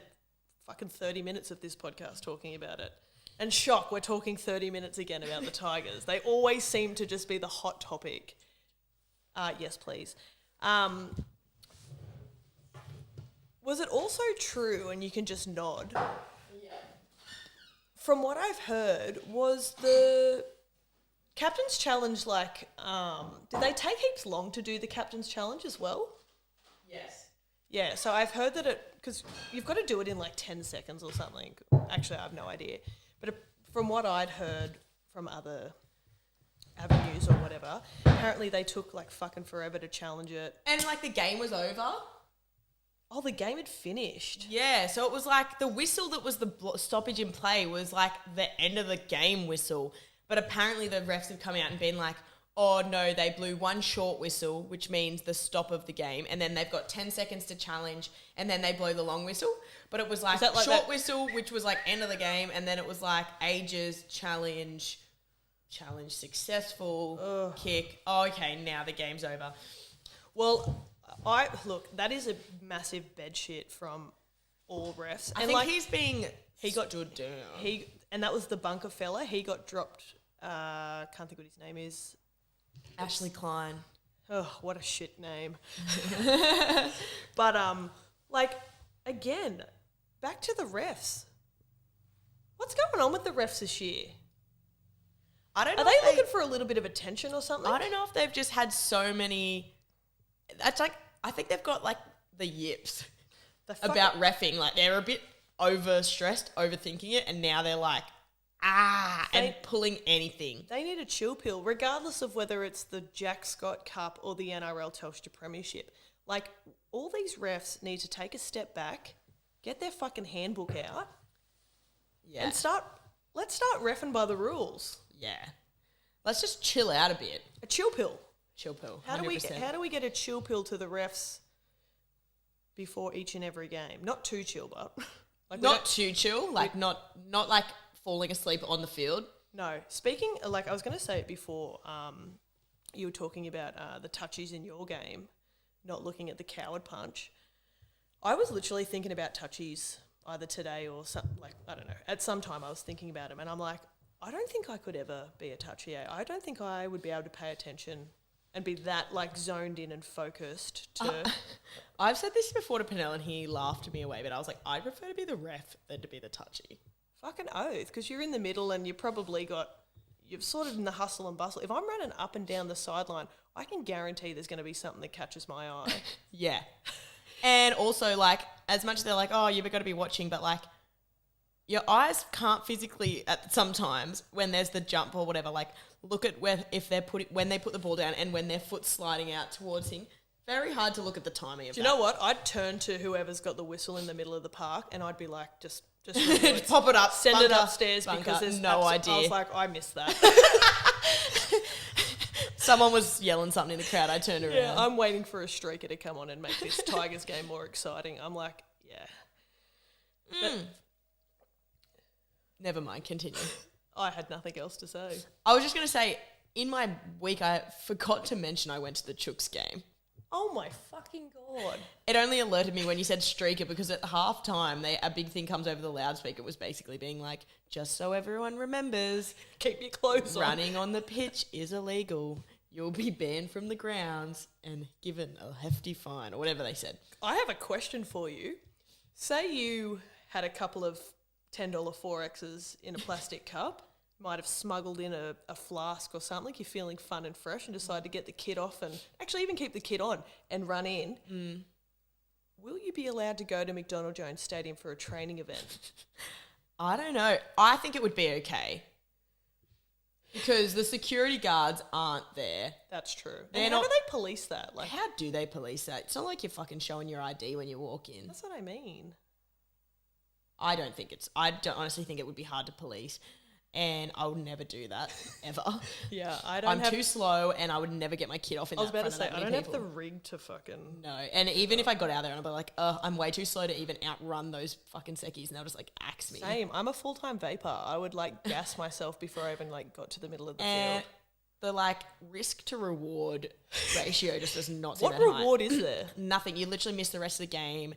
fucking 30 minutes of this podcast talking about it. And shock, we're talking 30 minutes again about the Tigers. They always seem to just be the hot topic. Yes, please. Was it also true, and you can just nod, from what I've heard, was the Captain's Challenge did they take heaps long to do the Captain's Challenge as well? Yes. Yeah, so I've heard that because you've got to do it in 10 seconds or something. Actually, I have no idea. But from what I'd heard from other avenues or whatever, apparently they took fucking forever to challenge it. And the game was over? Oh, the game had finished. Yeah, so it was the whistle that was the stoppage in play was the end of the game whistle. But apparently the refs have come out and been like, oh no, they blew one short whistle, which means the stop of the game, and then they've got 10 seconds to challenge, and then they blow the long whistle. But it was short whistle, which was end of the game, and then it was ages, challenge successful, kick. Oh, okay, now the game's over. Well, look, that is a massive bed shit from all refs. I think he's being stood down. And that was the bunker fella. He got dropped. Can't think what his name is. Ashley Klein. Oh, what a shit name. But, again, back to the refs. What's going on with the refs this year? I don't know. Are they looking for a little bit of attention or something? I don't know if they've just had so many. That's I think they've got the yips about reffing. They're a bit overstressed, overthinking it, and now they're and pulling anything. They need a chill pill, regardless of whether it's the Jack Scott Cup or the NRL Telstra Premiership. All these refs need to take a step back, get their fucking handbook out, and let's start reffing by the rules. Yeah. Let's just chill out a bit. A chill pill. Chill pill. 100%. How do we get a chill pill to the refs before each and every game? Not too chill, but not too chill. Not falling asleep on the field. No. Speaking, I was going to say it before, you were talking about the touchies in your game, not looking at the coward punch. I was literally thinking about touchies either today or I don't know. At some time I was thinking about them, and I'm like, I don't think I could ever be a touchy. I don't think I would be able to pay attention and be that zoned in and focused to... I've said this before to Penel and he laughed me away, but I was like, I prefer to be the ref than to be the touchy. Fucking oath, because you're in the middle and you've sort of in the hustle and bustle. If I'm running up and down the sideline, I can guarantee there's going to be something that catches my eye. Yeah. And also, as much as they're oh, you've got to be watching, but your eyes can't physically sometimes when there's the jump or whatever, look at when they put the ball down and when their foot's sliding out towards him. Very hard to look at the timing of that. Do you know what? I'd turn to whoever's got the whistle in the middle of the park and I'd be like, just pop it up, send bunker, it upstairs bunker, because there's no idea. I was like, I missed that. Someone was yelling something in the crowd. I turned around. Yeah, I'm waiting for a streaker to come on and make this Tigers game more exciting. I'm like, yeah. Never mind, continue. I had nothing else to say. I was just going to say, in my week, I forgot to mention I went to the Chooks game. Oh my fucking God. It only alerted me when you said streaker because at halftime, a big thing comes over the loudspeaker. It was basically being just so everyone remembers. Keep your clothes on. Running on the pitch is illegal. You'll be banned from the grounds and given a hefty fine or whatever they said. I have a question for you. Say you had a couple of $10 4Xs in a plastic cup, might have smuggled in a flask or something. You're feeling fun and fresh and decide to get the kit off and actually even keep the kit on and run in. Will you be allowed to go to McDonald Jones Stadium for a training event? I don't know. I think it would be okay. Because the security guards aren't there. That's true. And how do they police that? How do they police that? It's not like you're fucking showing your ID when you walk in. That's what I mean. I don't honestly think it would be hard to police. And I would never do that, ever. Yeah, I'm too slow and I would never get my kid off in that front of that many people. I don't have the rig to fucking... No, and even if I got out there and I'd be like, I'm way too slow to even outrun those fucking seckies and they'll just like axe me. Same. I'm a full-time vapor. I would like gas myself before I even like got to the middle of the field. The like risk to reward ratio just does not seem What that reward high. is there? Nothing. You literally miss the rest of the game.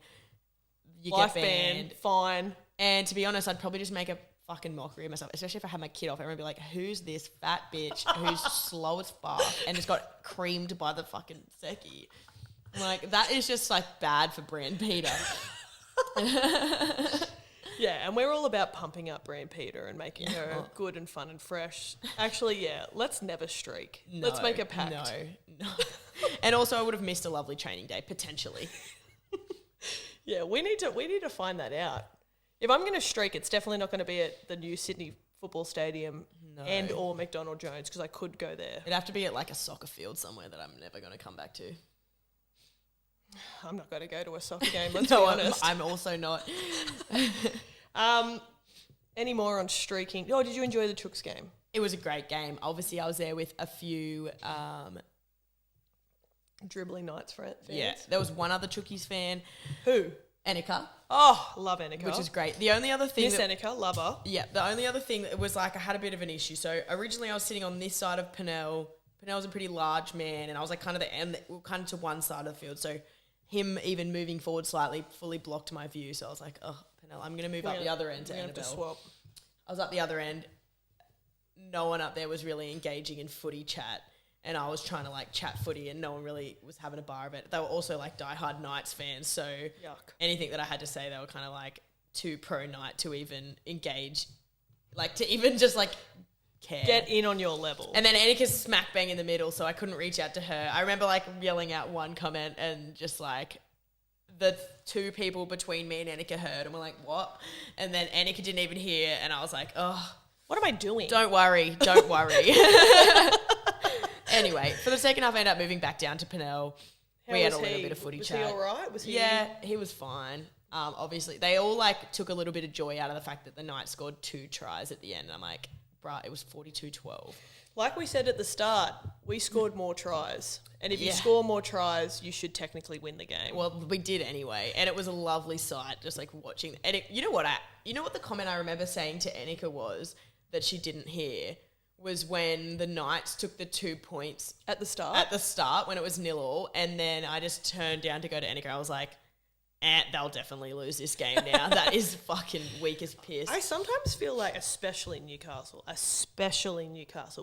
You Life get banned. fine. And to be honest, I'd probably just make a fucking mockery of myself, especially if I had my kid off. Everyone would be like, who's this fat bitch who's slow as fuck and just got creamed by the fucking Seki? Like, that is just like bad for Brand Peter. Yeah, and we're all about pumping up Brand Peter and making her good and fun and fresh. Actually, yeah, let's never streak. Let's make a pact. No. And also I would have missed a lovely training day, potentially. Yeah, we need to find that out. If I'm going to streak, it's definitely not going to be at the new Sydney Football Stadium and or McDonald Jones because I could go there. It'd have to be at like a soccer field somewhere that I'm never going to come back to. I'm not going to go to a soccer game, let's be honest. I'm also not. Any more on streaking? Oh, did you enjoy the Chooks game? It was a great game. Obviously, I was there with a few... Dribbling Knights fans. Yeah, there was one other Chookies fan. Who? Annika. Oh, love Annika. Which is great. The only other thing... Miss Annika, love her. Yeah, the only other thing that was like I had a bit of an issue. So originally I was sitting on this side of Pernell. Pernell's a pretty large man and I was like kind of kind of to one side of the field. So him even moving forward slightly fully blocked my view. So I was like, oh, Pernell, I'm going to move up the other end to Annabelle. Have to swap. I was up the other end. No one up there was really engaging in footy chat. And I was trying to like chat footy and no one really was having a bar of it. They were also like diehard Knights fans. So anything that I had to say, they were kind of like too pro Knight to even engage, like to even just like care. Get in on your level. And then Annika's smack bang in the middle, so I couldn't reach out to her. I remember like yelling out one comment and just like the two people between me and Annika heard and were like, what? And then Annika didn't even hear and I was like, oh. What am I doing? Don't worry. Anyway, for the second half, I ended up moving back down to Pernell. We had a little bit of footy chat. Was he all right? Yeah, he was fine. Obviously, they all like took a little bit of joy out of the fact that the Knights scored 2 tries at the end. And I'm like, bruh, it was 42-12. Like we said at the start, we scored more tries. And if you score more tries, you should technically win the game. Well, we did anyway. And it was a lovely sight, just like watching. And you know what the comment I remember saying to Annika was that she didn't hear? Was when the Knights took the 2 points at the start when it was 0-0, and then I just turned down to go to Annika. I was like, they'll definitely lose this game now. That is fucking weak as piss. I sometimes feel like, especially Newcastle,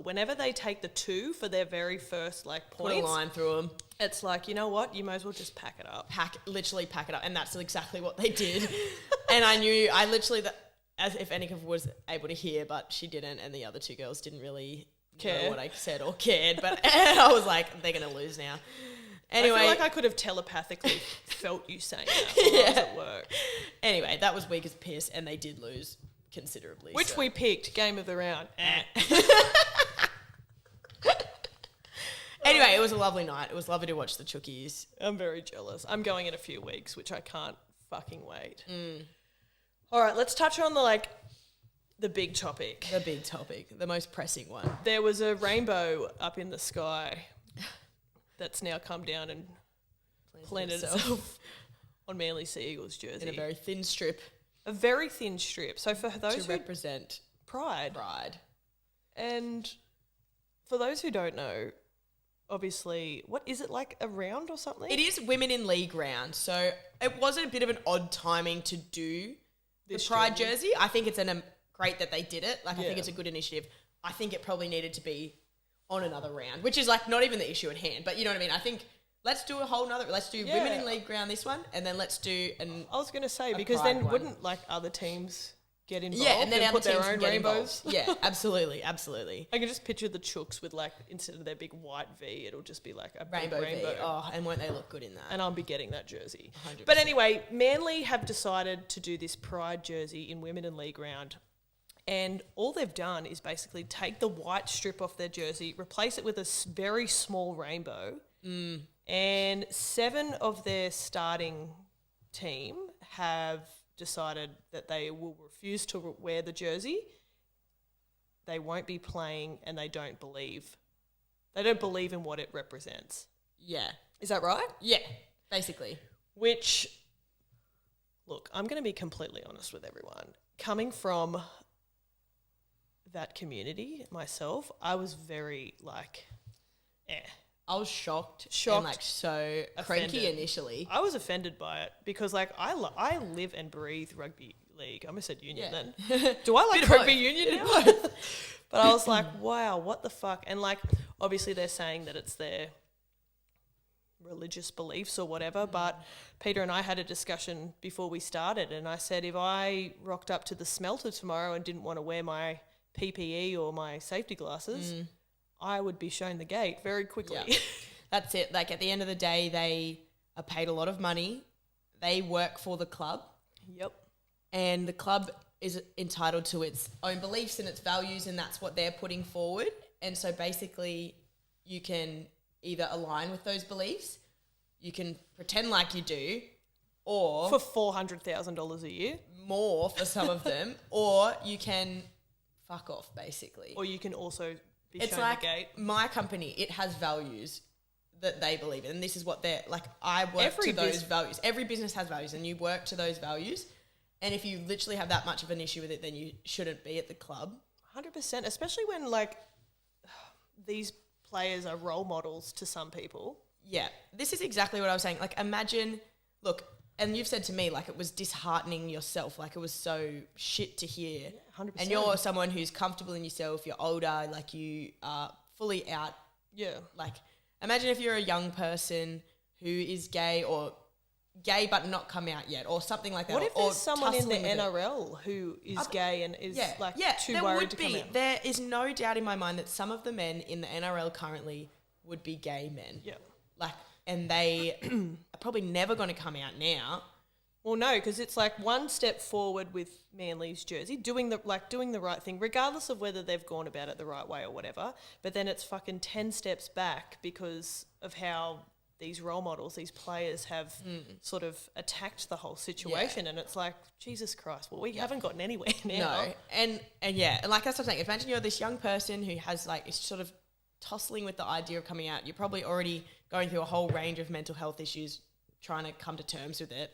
whenever they take the 2 for their very first like points, put a line through them. It's like, you know what? You might as well just pack it up. Literally pack it up, and that's exactly what they did. And I literally as if Annika was able to hear, but she didn't, and the other 2 girls didn't really know what I said or cared, but I was like, they're going to lose now. Anyway. I feel like I could have telepathically felt you saying that while I was at work. Anyway, that was weak as piss, and they did lose considerably. Which we picked, game of the round. Anyway, it was a lovely night. It was lovely to watch the Chookies. I'm very jealous. I'm going in a few weeks, which I can't fucking wait. All right, let's touch on the big topic. The big topic, the most pressing one. There was a rainbow up in the sky that's now come down and planted itself on Manly Sea Eagles jersey. In a very thin strip. A very thin strip. So for those to represent pride. And for those who don't know, obviously, what is it, like a round or something? It is Women in League round. So it was a bit of an odd timing to do the Pride jersey. I think it's great that they did it. I think it's a good initiative. I think it probably needed to be on another round, which is like not even the issue at hand. But you know what I mean? I think let's do let's do Women in League round this one, and then let's do I was going to say, because then wouldn't like other teams get involved and then put their own rainbows? Yeah, absolutely. I can just picture the Chooks with instead of their big white V, it'll just be like a rainbow big rainbow. V. Oh, and won't they look good in that? And I'll be getting that jersey. 100%. But anyway, Manly have decided to do this Pride jersey in Women in League round. And all they've done is basically take the white strip off their jersey, replace it with a very small rainbow. And 7 of their starting team have decided that they will refuse to wear the jersey. They won't be playing, and they don't believe in what it represents. Yeah. Is that right? Yeah, basically. Which, look, I'm going to be completely honest with everyone. Coming from that community myself, I was very I was shocked Shocked, and so cranky offended. initially. I was offended by it because I live and breathe rugby league. I almost said union then. Do I like Bit of rugby both. union now? But I was like, wow, what the fuck? And obviously they're saying that it's their religious beliefs or whatever, but Peter and I had a discussion before we started, and I said if I rocked up to the smelter tomorrow and didn't want to wear my PPE or my safety glasses, I would be shown the gate very quickly. Yeah. That's it. At the end of the day, they are paid a lot of money. They work for the club. Yep. And the club is entitled to its own beliefs and its values, and that's what they're putting forward. And so basically you can either align with those beliefs, you can pretend like you do, or For $400,000 a year. more for some of them, or you can fuck off, basically. Or you can also be It's shown like the gate. my company, it has values that they believe in, and this is what they're like. I work to those values. Every business has values, and you work to those values. And if you literally have that much of an issue with it, then you shouldn't be at the club. 100%, especially when these players are role models to some people. Yeah, this is exactly what I was saying. Imagine, look, and you've said to me, it was disheartening yourself. It was so shit to hear. Yeah, 100%. And you're someone who's comfortable in yourself. You're older. You are fully out. Yeah. Imagine if you're a young person who is gay or gay but not come out yet, or something like that. What if or there's someone in the tussling with it. NRL who is gay and is too there worried would to be. come out? There is no doubt in my mind that some of the men in the NRL currently would be gay men. Yeah. And they are probably never going to come out now. Well, no, because it's one step forward with Manly's jersey, doing the right thing, regardless of whether they've gone about it the right way or whatever. But then it's fucking 10 steps back because of how these role models, these players have sort of attacked the whole situation. And it's Jesus Christ, well, we haven't gotten anywhere now. No. And yeah, and that's what I'm saying. Imagine you're this young person who has is sort of tussling with the idea of coming out. You're probably already going through a whole range of mental health issues, trying to come to terms with it.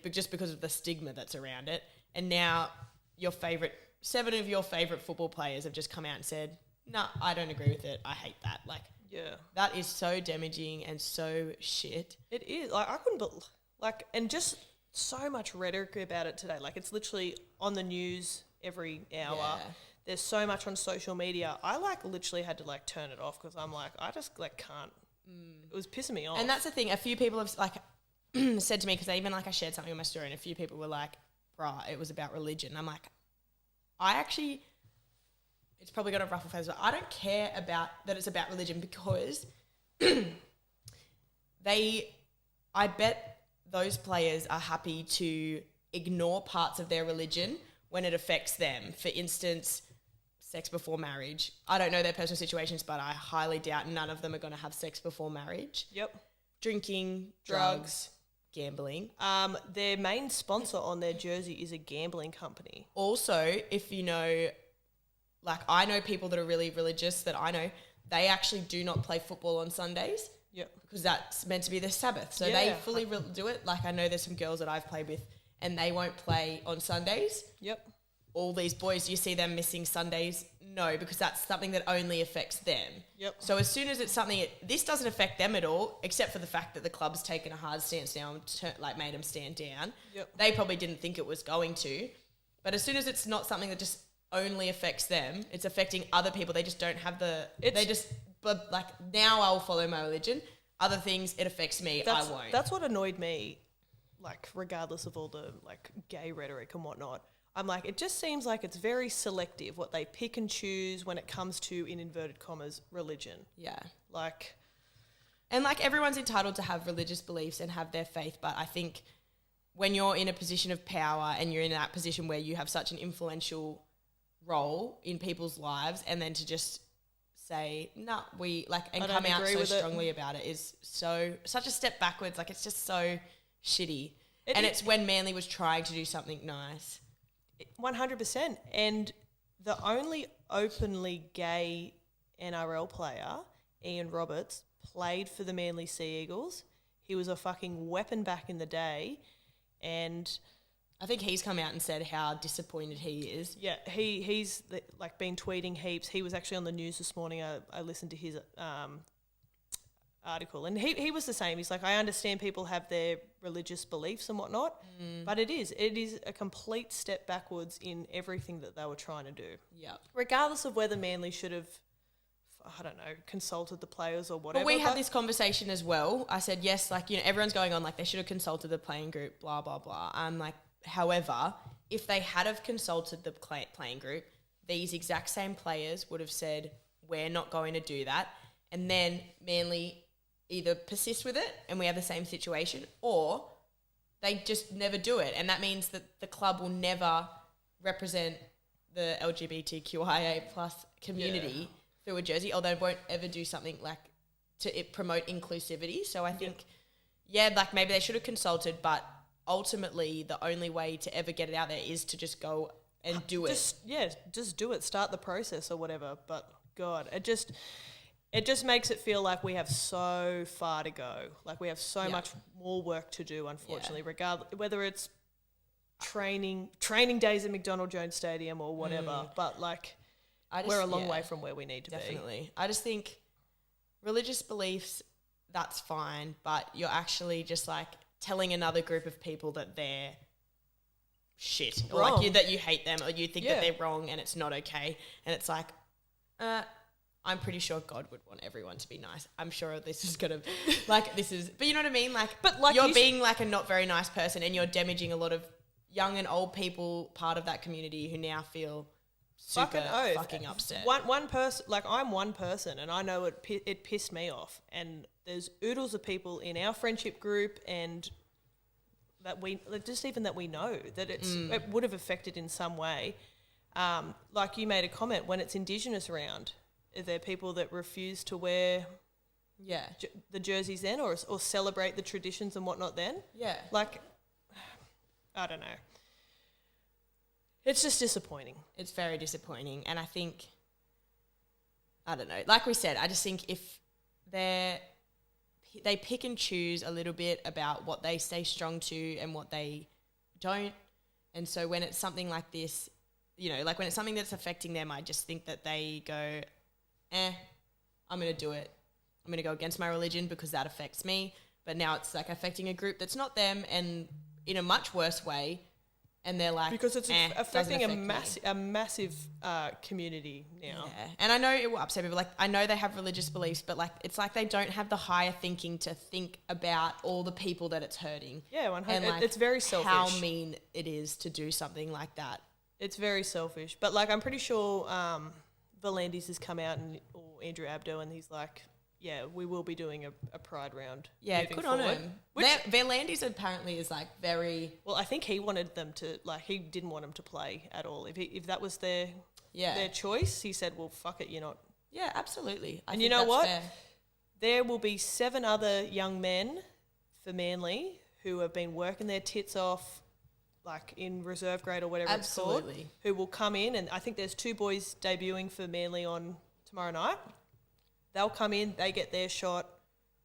But just because of the stigma that's around it. And now 7 of your favourite football players have just come out and said, no, I don't agree with it. I hate that. Yeah. That is so damaging and so shit. It is. I couldn't and just so much rhetoric about it today. It's literally on the news every hour. Yeah. There's so much on social media. I literally had to turn it off because I'm I just can't. It was pissing me off. And that's the thing. A few people have said to me, because I shared something on my story, and a few people were like, bruh, it was about religion. I'm it's probably going to ruffle feathers, but I don't care about that it's about religion, because I bet those players are happy to ignore parts of their religion when it affects them. For instance, sex before marriage. I don't know their personal situations, but I highly doubt none of them are going to have sex before marriage. Yep. Drinking, drugs, gambling. Their main sponsor on their jersey is a gambling company. Also, if you know, I know people that are really religious that I know, they actually do not play football on Sundays. Yep. Because that's meant to be their Sabbath. So Yeah. they fully do it. I know there's some girls that I've played with and they won't play on Sundays. Yep. All these boys, you see them missing Sundays? No, because that's something that only affects them. Yep. So as soon as it's something, this doesn't affect them at all, except for the fact that the club's taken a hard stance down, made them stand down. Yep. They probably didn't think it was going to. But as soon as it's not something that just only affects them, it's affecting other people. They just don't have now I'll follow my religion. Other things, it affects me, I won't. That's what annoyed me, regardless of all the, gay rhetoric and whatnot. I'm it just seems like it's very selective what they pick and choose when it comes to, in inverted commas, religion. Yeah. And everyone's entitled to have religious beliefs and have their faith, but I think when you're in a position of power and you're in that position where you have such an influential role in people's lives, and then to just say, no, and come out so strongly about it is such a step backwards. It's just so shitty. It's when Manly was trying to do something nice. 100%. And the only openly gay NRL player, Ian Roberts, played for the Manly Sea Eagles. He was a fucking weapon back in the day, and I think he's come out and said how disappointed he is. yeah, he's like been tweeting heaps. He was actually on the news this morning. I listened to his article, and he was the same. He's like, I understand people have their religious beliefs and whatnot, but it is a complete step backwards in everything that they were trying to do. Yeah. Regardless of whether Manly should have, I don't know, consulted the players or whatever. But we had this conversation as well. I said, yes, like, you know, everyone's going on like they should have consulted the playing group, blah, blah, blah. I'm like, however, if they had have consulted the playing group, these exact same players would have said, we're not going to do that. And then Manly either persist with it and we have the same situation, or they just never do it. And that means that the club will never represent the LGBTQIA plus community through a jersey, or they won't ever do something like to promote inclusivity. So I think, like maybe they should have consulted, but ultimately the only way to ever get it out there is to just go and do it. Just do it. Start the process or whatever. But God, it just makes it feel like we have so far to go. Like we have so much more work to do, unfortunately, regardless whether it's training days at McDonald Jones Stadium or whatever. But like we're a long way from where we need to be. Definitely. I just think religious beliefs, that's fine, but you're actually just like telling another group of people that they're shit, or like that you hate them, or you think that they're wrong and it's not okay. And it's like, I'm pretty sure God would want everyone to be nice. I'm sure this is gonna, but you know what I mean? But you're being like a not very nice person, and you're damaging a lot of young and old people, part of that community, who now feel super fucking upset. One person, like I'm one person, and I know it pissed me off. And there's oodles of people in our friendship group, and that we know that it would have affected in some way. Like you made a comment, when it's Indigenous around, are there people that refuse to wear the jerseys then, or celebrate the traditions and whatnot then? Yeah. Like, I don't know. It's just disappointing. It's very disappointing. And I think, I don't know, like we said, I just think if they pick and choose a little bit about what they stay strong to and what they don't. And so when it's something like this, you know, like when it's something that's affecting them, I just think that they go, I'm going to do it. I'm going to go against my religion because that affects me. But now it's like affecting a group that's not them, and in a much worse way. And they're like, because it's affecting a massive community now. Yeah. And I know it will upset people. Like, I know they have religious beliefs, but like, it's like they don't have the higher thinking to think about all the people that it's hurting. Yeah, 100%. And like, it's very selfish. How mean it is to do something like that. It's very selfish. But like, I'm pretty sure Volandis has come out, or Andrew Abdo, and he's like, yeah, we will be doing a Pride round. Yeah, good forward. On him. Verlandis apparently is like very... Well, I think he wanted them to, like, he didn't want them to play at all. If that was their choice, he said, well, fuck it, you're not... Yeah, absolutely. And you know what? Fair. There will be 7 other young men for Manly who have been working their tits off, like in reserve grade or whatever it's called, who will come in, and I think there's 2 boys debuting for Manly on tomorrow night. They'll come in, they get their shot.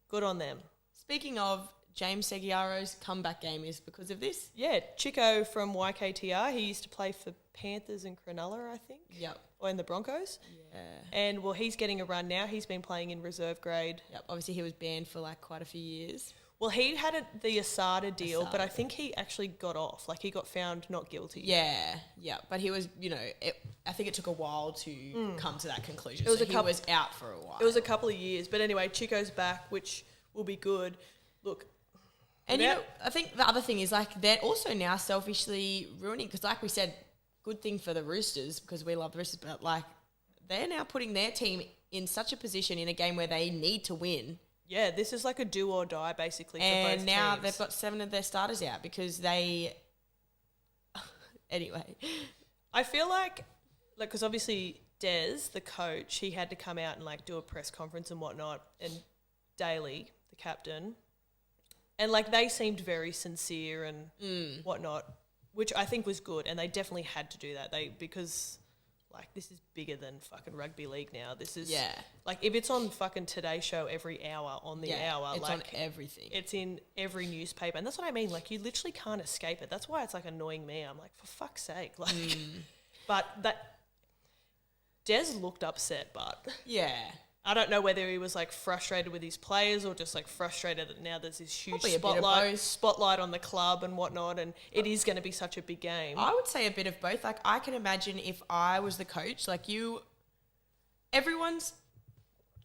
Good on them. Speaking of, James Seguiaro's comeback game is because of this? Yeah, Chico from YKTR, he used to play for Panthers and Cronulla, I think. Yep. Or in the Broncos. Yeah. And, well, he's getting a run now. He's been playing in reserve grade. Yep, obviously he was banned for, like, quite a few years. Well, he had the Asada deal, but I think he actually got off. Like, he got found not guilty. Yeah. But he was, you know, I think it took a while to come to that conclusion. He was out for a while. It was a couple of years. But anyway, Chico's back, which will be good. Look. And, you know, I think the other thing is, like, they're also now selfishly ruining, because like we said, good thing for the Roosters, because we love the Roosters, but, like, they're now putting their team in such a position in a game where they need to win. Yeah, this is like a do or die, basically, for both teams. And now they've got 7 of their starters out because they... Anyway. I feel like, because obviously Des, the coach, he had to come out and, like, do a press conference and whatnot, and Daly, the captain. And, like, they seemed very sincere and whatnot, which I think was good. And they definitely had to do that. Because, like, this is bigger than fucking rugby league now. This is, like, if it's on fucking Today Show every hour on the hour. It's like, on everything. It's in every newspaper. And that's what I mean. Like, you literally can't escape it. That's why it's, like, annoying me. I'm like, for fuck's sake. Like, but that, Des looked upset, but. Yeah. I don't know whether he was, like, frustrated with his players or just, like, frustrated that now there's this huge Probably a bit of both. spotlight on the club and whatnot, and it is going to be such a big game. I would say a bit of both. Like, I can imagine if I was the coach, like everyone's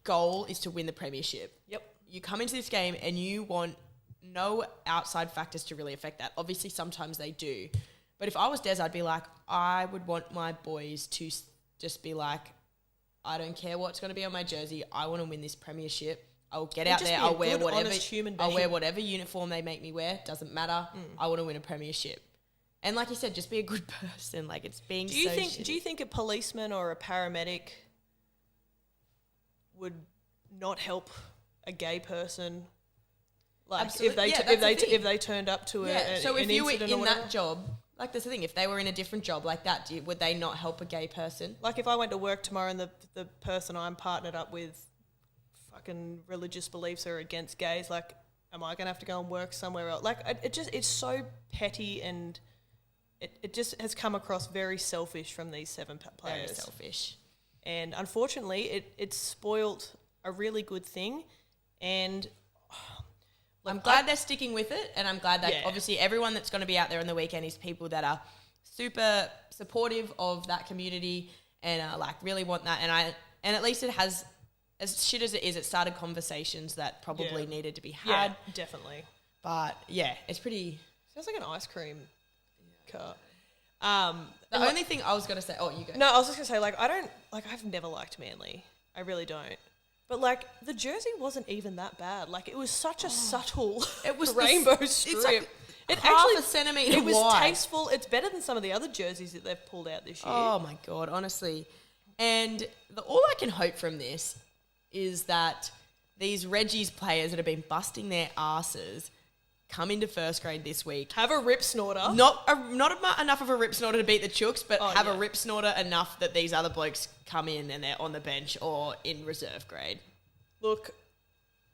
goal is to win the premiership. Yep. You come into this game and you want no outside factors to really affect that. Obviously, sometimes they do. But if I was Des, I'd be like, I would want my boys to just be like, I don't care what's going to be on my jersey. I want to win this premiership. I'll get out there. I'll wear whatever. I'll wear whatever uniform they make me wear. Doesn't matter. I want to win a premiership. And like you said, just be a good person. Like, it's being. Do you think a policeman or a paramedic would not help a gay person? Like, Absolutely. if they turned up to so if an you were incident in or that job. Like, that's the thing. If they were in a different job like that, would they not help a gay person? Like, if I went to work tomorrow and the person I'm partnered up with fucking religious beliefs are against gays, like, am I going to have to go and work somewhere else? Like, it's so petty, and it just has come across very selfish from these 7 players. Very selfish. And unfortunately, it's spoilt a really good thing, and... I'm glad they're sticking with it, and I'm glad that obviously everyone that's going to be out there on the weekend is people that are super supportive of that community and like really want that. And at least it has, as shit as it is, it started conversations that probably needed to be had. Yeah, definitely. But yeah, it's pretty. Sounds like an ice cream cart. The only thing I was going to say, you go. No, I was just going to say, like, I've never liked Manly. I really don't. But, like, the jersey wasn't even that bad. Like, it was such a subtle rainbow strip. It's like it half actually, a centimetre It was wide. Tasteful. It's better than some of the other jerseys that they've pulled out this year. Oh, my God, honestly. And all I can hope from this is that these Reggie's players that have been busting their asses come into first grade this week. Have a rip snorter. Not enough of a rip snorter to beat the Chooks, but have a rip snorter enough that these other blokes come in and they're on the bench or in reserve grade. Look,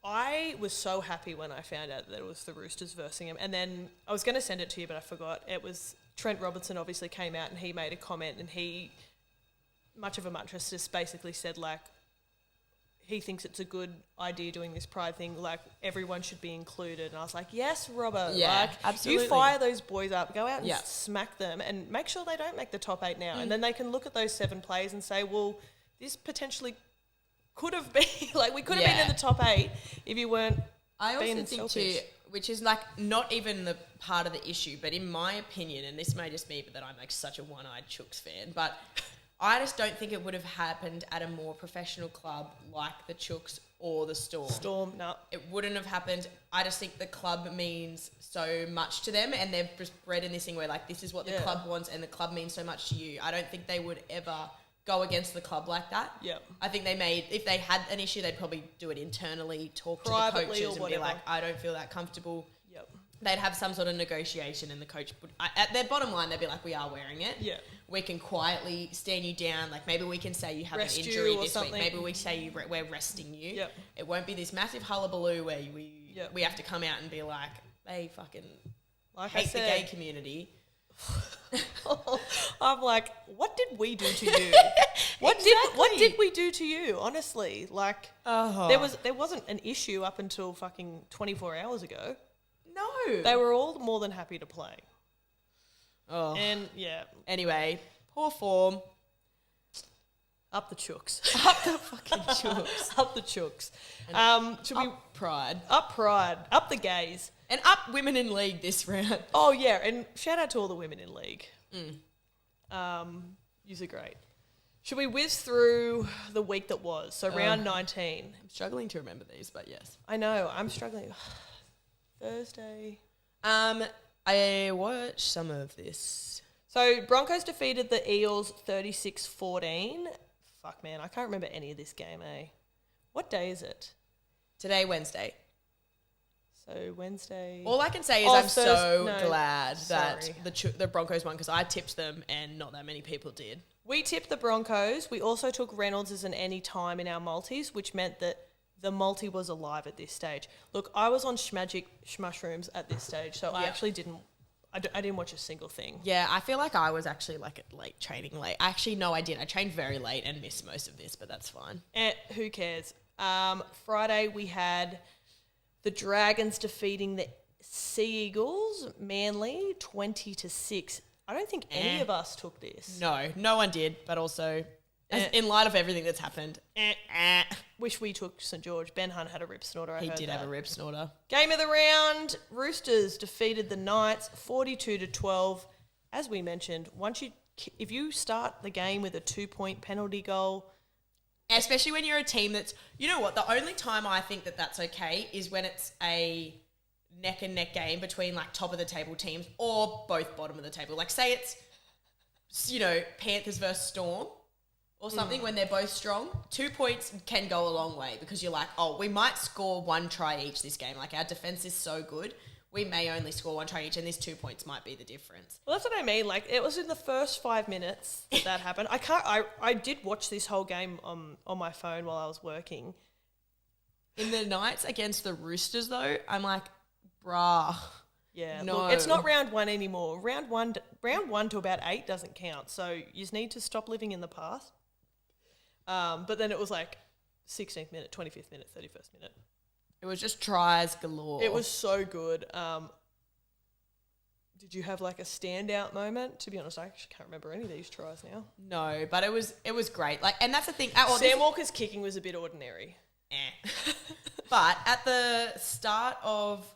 I was so happy when I found out that it was the Roosters versing him. And then I was going to send it to you, but I forgot. It was Trent Robinson obviously came out and he made a comment, and he, much of a muchness, just basically said, like, he thinks it's a good idea doing this pride thing, like everyone should be included. And I was like, yes, Robert. Yeah, like, absolutely. You fire those boys up, go out and smack them, and make sure they don't make the top 8 now. And then they can look at those 7 players and say, well, this potentially could have been, like, we could have been in the top 8 if you weren't I being also think selfish. too, which is like not even the part of the issue, but in my opinion, and this may just be that I'm like such a one-eyed Chooks fan, but I just don't think it would have happened at a more professional club like the Chooks or the Storm. No. It wouldn't have happened. I just think the club means so much to them, and they've just bred in this thing where, like, this is what the club wants and the club means so much to you. I don't think they would ever go against the club like that. Yep. I think if they had an issue, they'd probably do it internally, talk Privately to the coaches and whatever. be like, I don't feel that comfortable. Yep. They'd have some sort of negotiation, and the coach would, at their bottom line, they'd be like, we are wearing it. Yeah. We can quietly stand you down. Like, maybe we can say you have Rest an injury you or this something. week. Maybe we say we're resting you. Yep. It won't be this massive hullabaloo where we have to come out and be like, they fucking hate the gay community. I'm like, what did we do to you? What did we do to you? Honestly, like, there wasn't an issue up until fucking 24 hours ago. No, they were all more than happy to play. Oh, and anyway, poor form. Up the Chooks. Up the fucking Chooks. Up the Chooks. Should we pride? Up pride. Up the gays. And up women in league this round. Oh yeah, and shout out to all the women in league. Yous are great. Should we whiz through the week that was? So round 19. I'm struggling to remember these, but yes. I know, I'm struggling. Thursday. I watched some of this. So Broncos defeated the Eels 36-14. Fuck man, I can't remember any of this game, eh? What day is it? Today, Wednesday. So Wednesday. All I can say is glad that the Broncos won because I tipped them and not that many people did. We tipped the Broncos. We also took Reynolds as an any time in our multis, which meant that the multi was alive at this stage. Look, I was on schmushrooms at this stage, so I actually didn't. I didn't watch a single thing. Yeah, I feel like I was actually like late training late. Actually, no, I didn't. I trained very late and missed most of this, but that's fine. Who cares? Friday we had the Dragons defeating the Sea Eagles, Manly, 20-6. I don't think any of us took this. No one did, but also in light of everything that's happened, wish we took St. George. Ben Hunt had a rip snorter. He did have a rip snorter. Game of the round, Roosters defeated the Knights 42-12. As we mentioned, if you start the game with a 2-point penalty goal, especially when you're a team that's, you know what, the only time I think that that's okay is when it's a neck and neck game between like top of the table teams or both bottom of the table. Like say it's, Panthers versus Storm or something when they're both strong. 2 points can go a long way because you're like, oh, we might score 1 try each this game. Like our defense is so good. We may only score 1 try each and these 2 points might be the difference. Well, that's what I mean. Like it was in the first 5 minutes that happened. I did watch this whole game on my phone while I was working. In the Knights against the Roosters though, I'm like, bruh. Yeah, no. Look, it's not round 1 anymore. Round one to about 8 doesn't count. So you just need to stop living in the past. But then it was like 16th minute, 25th minute, 31st minute. It was just tries galore. It was so good. Did you have like a standout moment? To be honest, I actually can't remember any of these tries now. No, but it was great. Like, and that's the thing. Sam Walker's kicking was a bit ordinary. But at the start of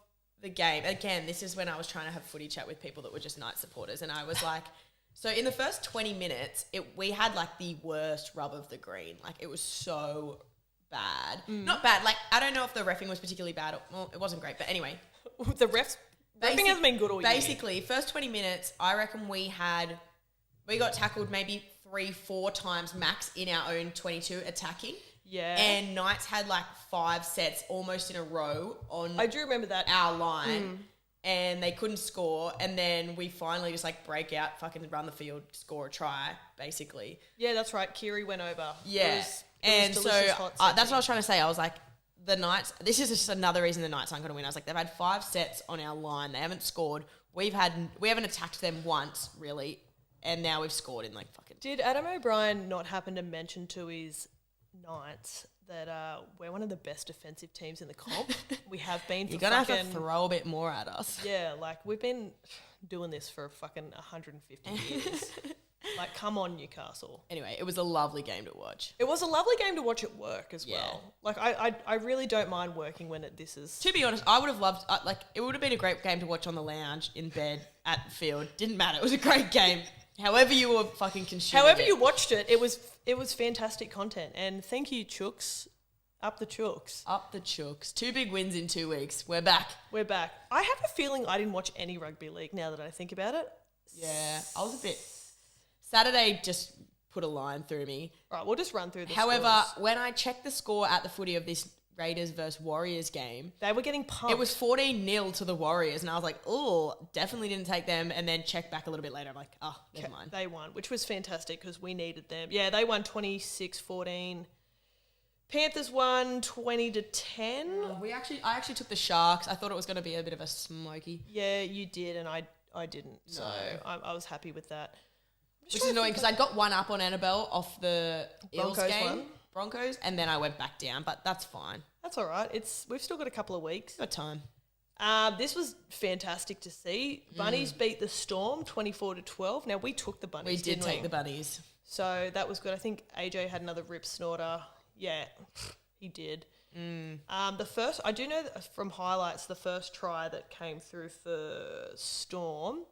the game, again, this is when I was trying to have footy chat with people that were just Knights supporters, and I was like, so in the first 20 minutes, we had like the worst rub of the green. Like it was so bad. Not bad. Like I don't know if the reffing was particularly bad. Well, it wasn't great, but anyway. The refing hasn't been good all year. Basically, first 20 minutes, I reckon we got tackled maybe 3-4 times max in our own 22 attacking. Yeah. And Knights had like 5 sets almost in a row on I do remember that. Our line. And they couldn't score, and then we finally just like break out, fucking run the field, score a try, basically. Yeah, that's right. Kiri went over. Yeah, and so that's what I was trying to say. I was like, the Knights. This is just another reason the Knights aren't going to win. I was like, they've had 5 sets on our line. They haven't scored. We haven't attacked them once really, and now we've scored in like fucking. Did Adam O'Brien not happen to mention to his Knights that we're one of the best defensive teams in the comp? We have been for You're going to have to throw a bit more at us. Yeah, like we've been doing this for fucking 150 years. Like, come on, Newcastle. Anyway, it was a lovely game to watch. It was a lovely game to watch at work as well. Like, I really don't mind working when this is... To be honest, I would have loved... it would have been a great game to watch on the lounge, in bed, at the field. Didn't matter. It was a great game. However you were fucking consuming However you watched it, it was fantastic content. And thank you, Chooks. Up the Chooks. Up the Chooks. 2 big wins in 2 weeks. We're back. We're back. I have a feeling I didn't watch any rugby league now that I think about it. Yeah, I was a bit... Saturday just put a line through me. Right, we'll just run through the However, scores. when I checked the score at the footy of this Raiders versus Warriors game, they were getting pumped. It was 14-0 to the Warriors, and I was like, oh, definitely didn't take them, and then checked back a little bit later. I'm like, oh, never mind. They won, which was fantastic because we needed them. Yeah, they won 26-14. Panthers won 20-10. I actually took the Sharks. I thought it was going to be a bit of a smoky. Yeah, you did, and I didn't. So I was happy with that. Which is annoying because I got one up on Annabelle off the Eels Broncos game. one. Broncos, and then I went back down, but that's fine. That's all right. We've still got a couple of weeks. Got time. This was fantastic to see. Bunnies beat the Storm 24-12. Now, we took the Bunnies, We did take the Bunnies. So that was good. I think AJ had another rip snorter. Yeah, he did. I do know that from highlights, the first try that came through for Storm,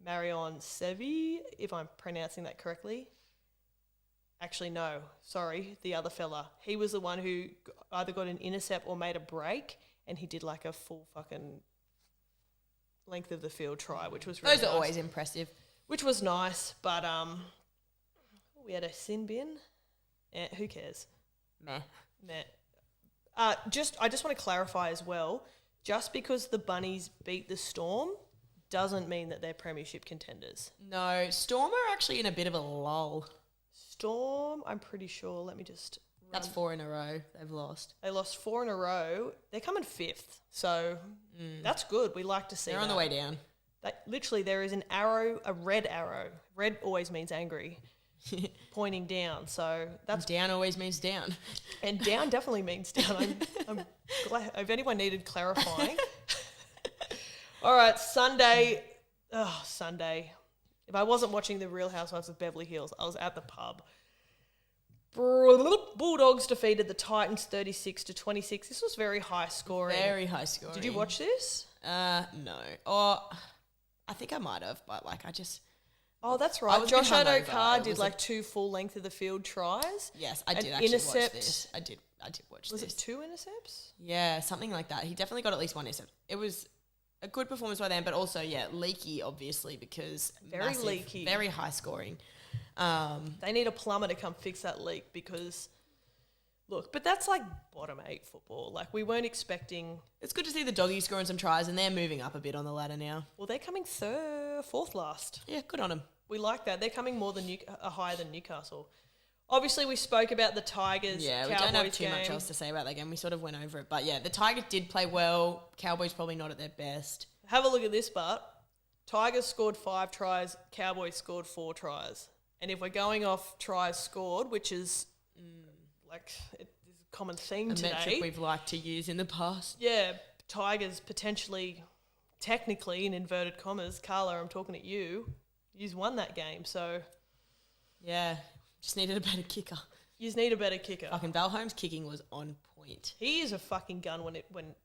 Marion Sevi, if I'm pronouncing that correctly. Actually, no. Sorry, the other fella. He was the one who either got an intercept or made a break, and he did like a full fucking length of the field try, which was really Those are nice. always impressive. Which was nice, but we had a sin bin. Who cares? Meh. I just want to clarify as well. just because the Bunnies beat the Storm doesn't mean that they're premiership contenders. No, Storm are actually in a bit of a lull. Storm, I'm pretty sure. Let me just... That's 4 in a row they've lost. They lost 4 in a row. They're coming 5th. So that's good. We like to see They're on the way down. Literally, there is an arrow, a red arrow. Red always means angry, pointing down. So that's... Down always means down. And down definitely means down. I'm glad. If anyone needed clarifying. All right, Sunday. Oh, Sunday. If I wasn't watching The Real Housewives of Beverly Hills, I was at the pub. Bulldogs defeated the Titans 36-26. This was very high scoring. Very high scoring. Did you watch this? No. Or I think I might have, but like I just... Oh, that's I right. was Josh a bit hungover. Adokar It did was like 2 full length of the field tries. Yes, I An did actually intercept. watch this. I did watch Was this. it 2 intercepts? Yeah, something like that. He definitely got at least 1 intercept. It was a good performance by them, but also, yeah, leaky, obviously, because Very leaky. Very high scoring. They need a plumber to come fix that leak because, look, but that's like bottom 8 football. Like we weren't expecting. It's good to see the Doggies scoring some tries, and they're moving up a bit on the ladder now. Well, they're coming 4th last. Yeah, good on them. We like that. They're coming more than higher than Newcastle. Obviously, we spoke about the Tigers. Yeah, we Cowboys don't have too game. much else to say about that game. We sort of went over it. But yeah, the Tigers did play well. Cowboys probably not at their best. Have a look at this, but Tigers scored 5 tries. Cowboys scored 4 tries. And if we're going off tries scored, which is like it is a common theme A today. metric we've liked to use in the past. Yeah, Tigers potentially, technically, in inverted commas, Carla, I'm talking at you. You've won that game, so Yeah, just needed a better kicker. you just need a better kicker. Fucking Valholm's kicking was on point. He is a fucking gun when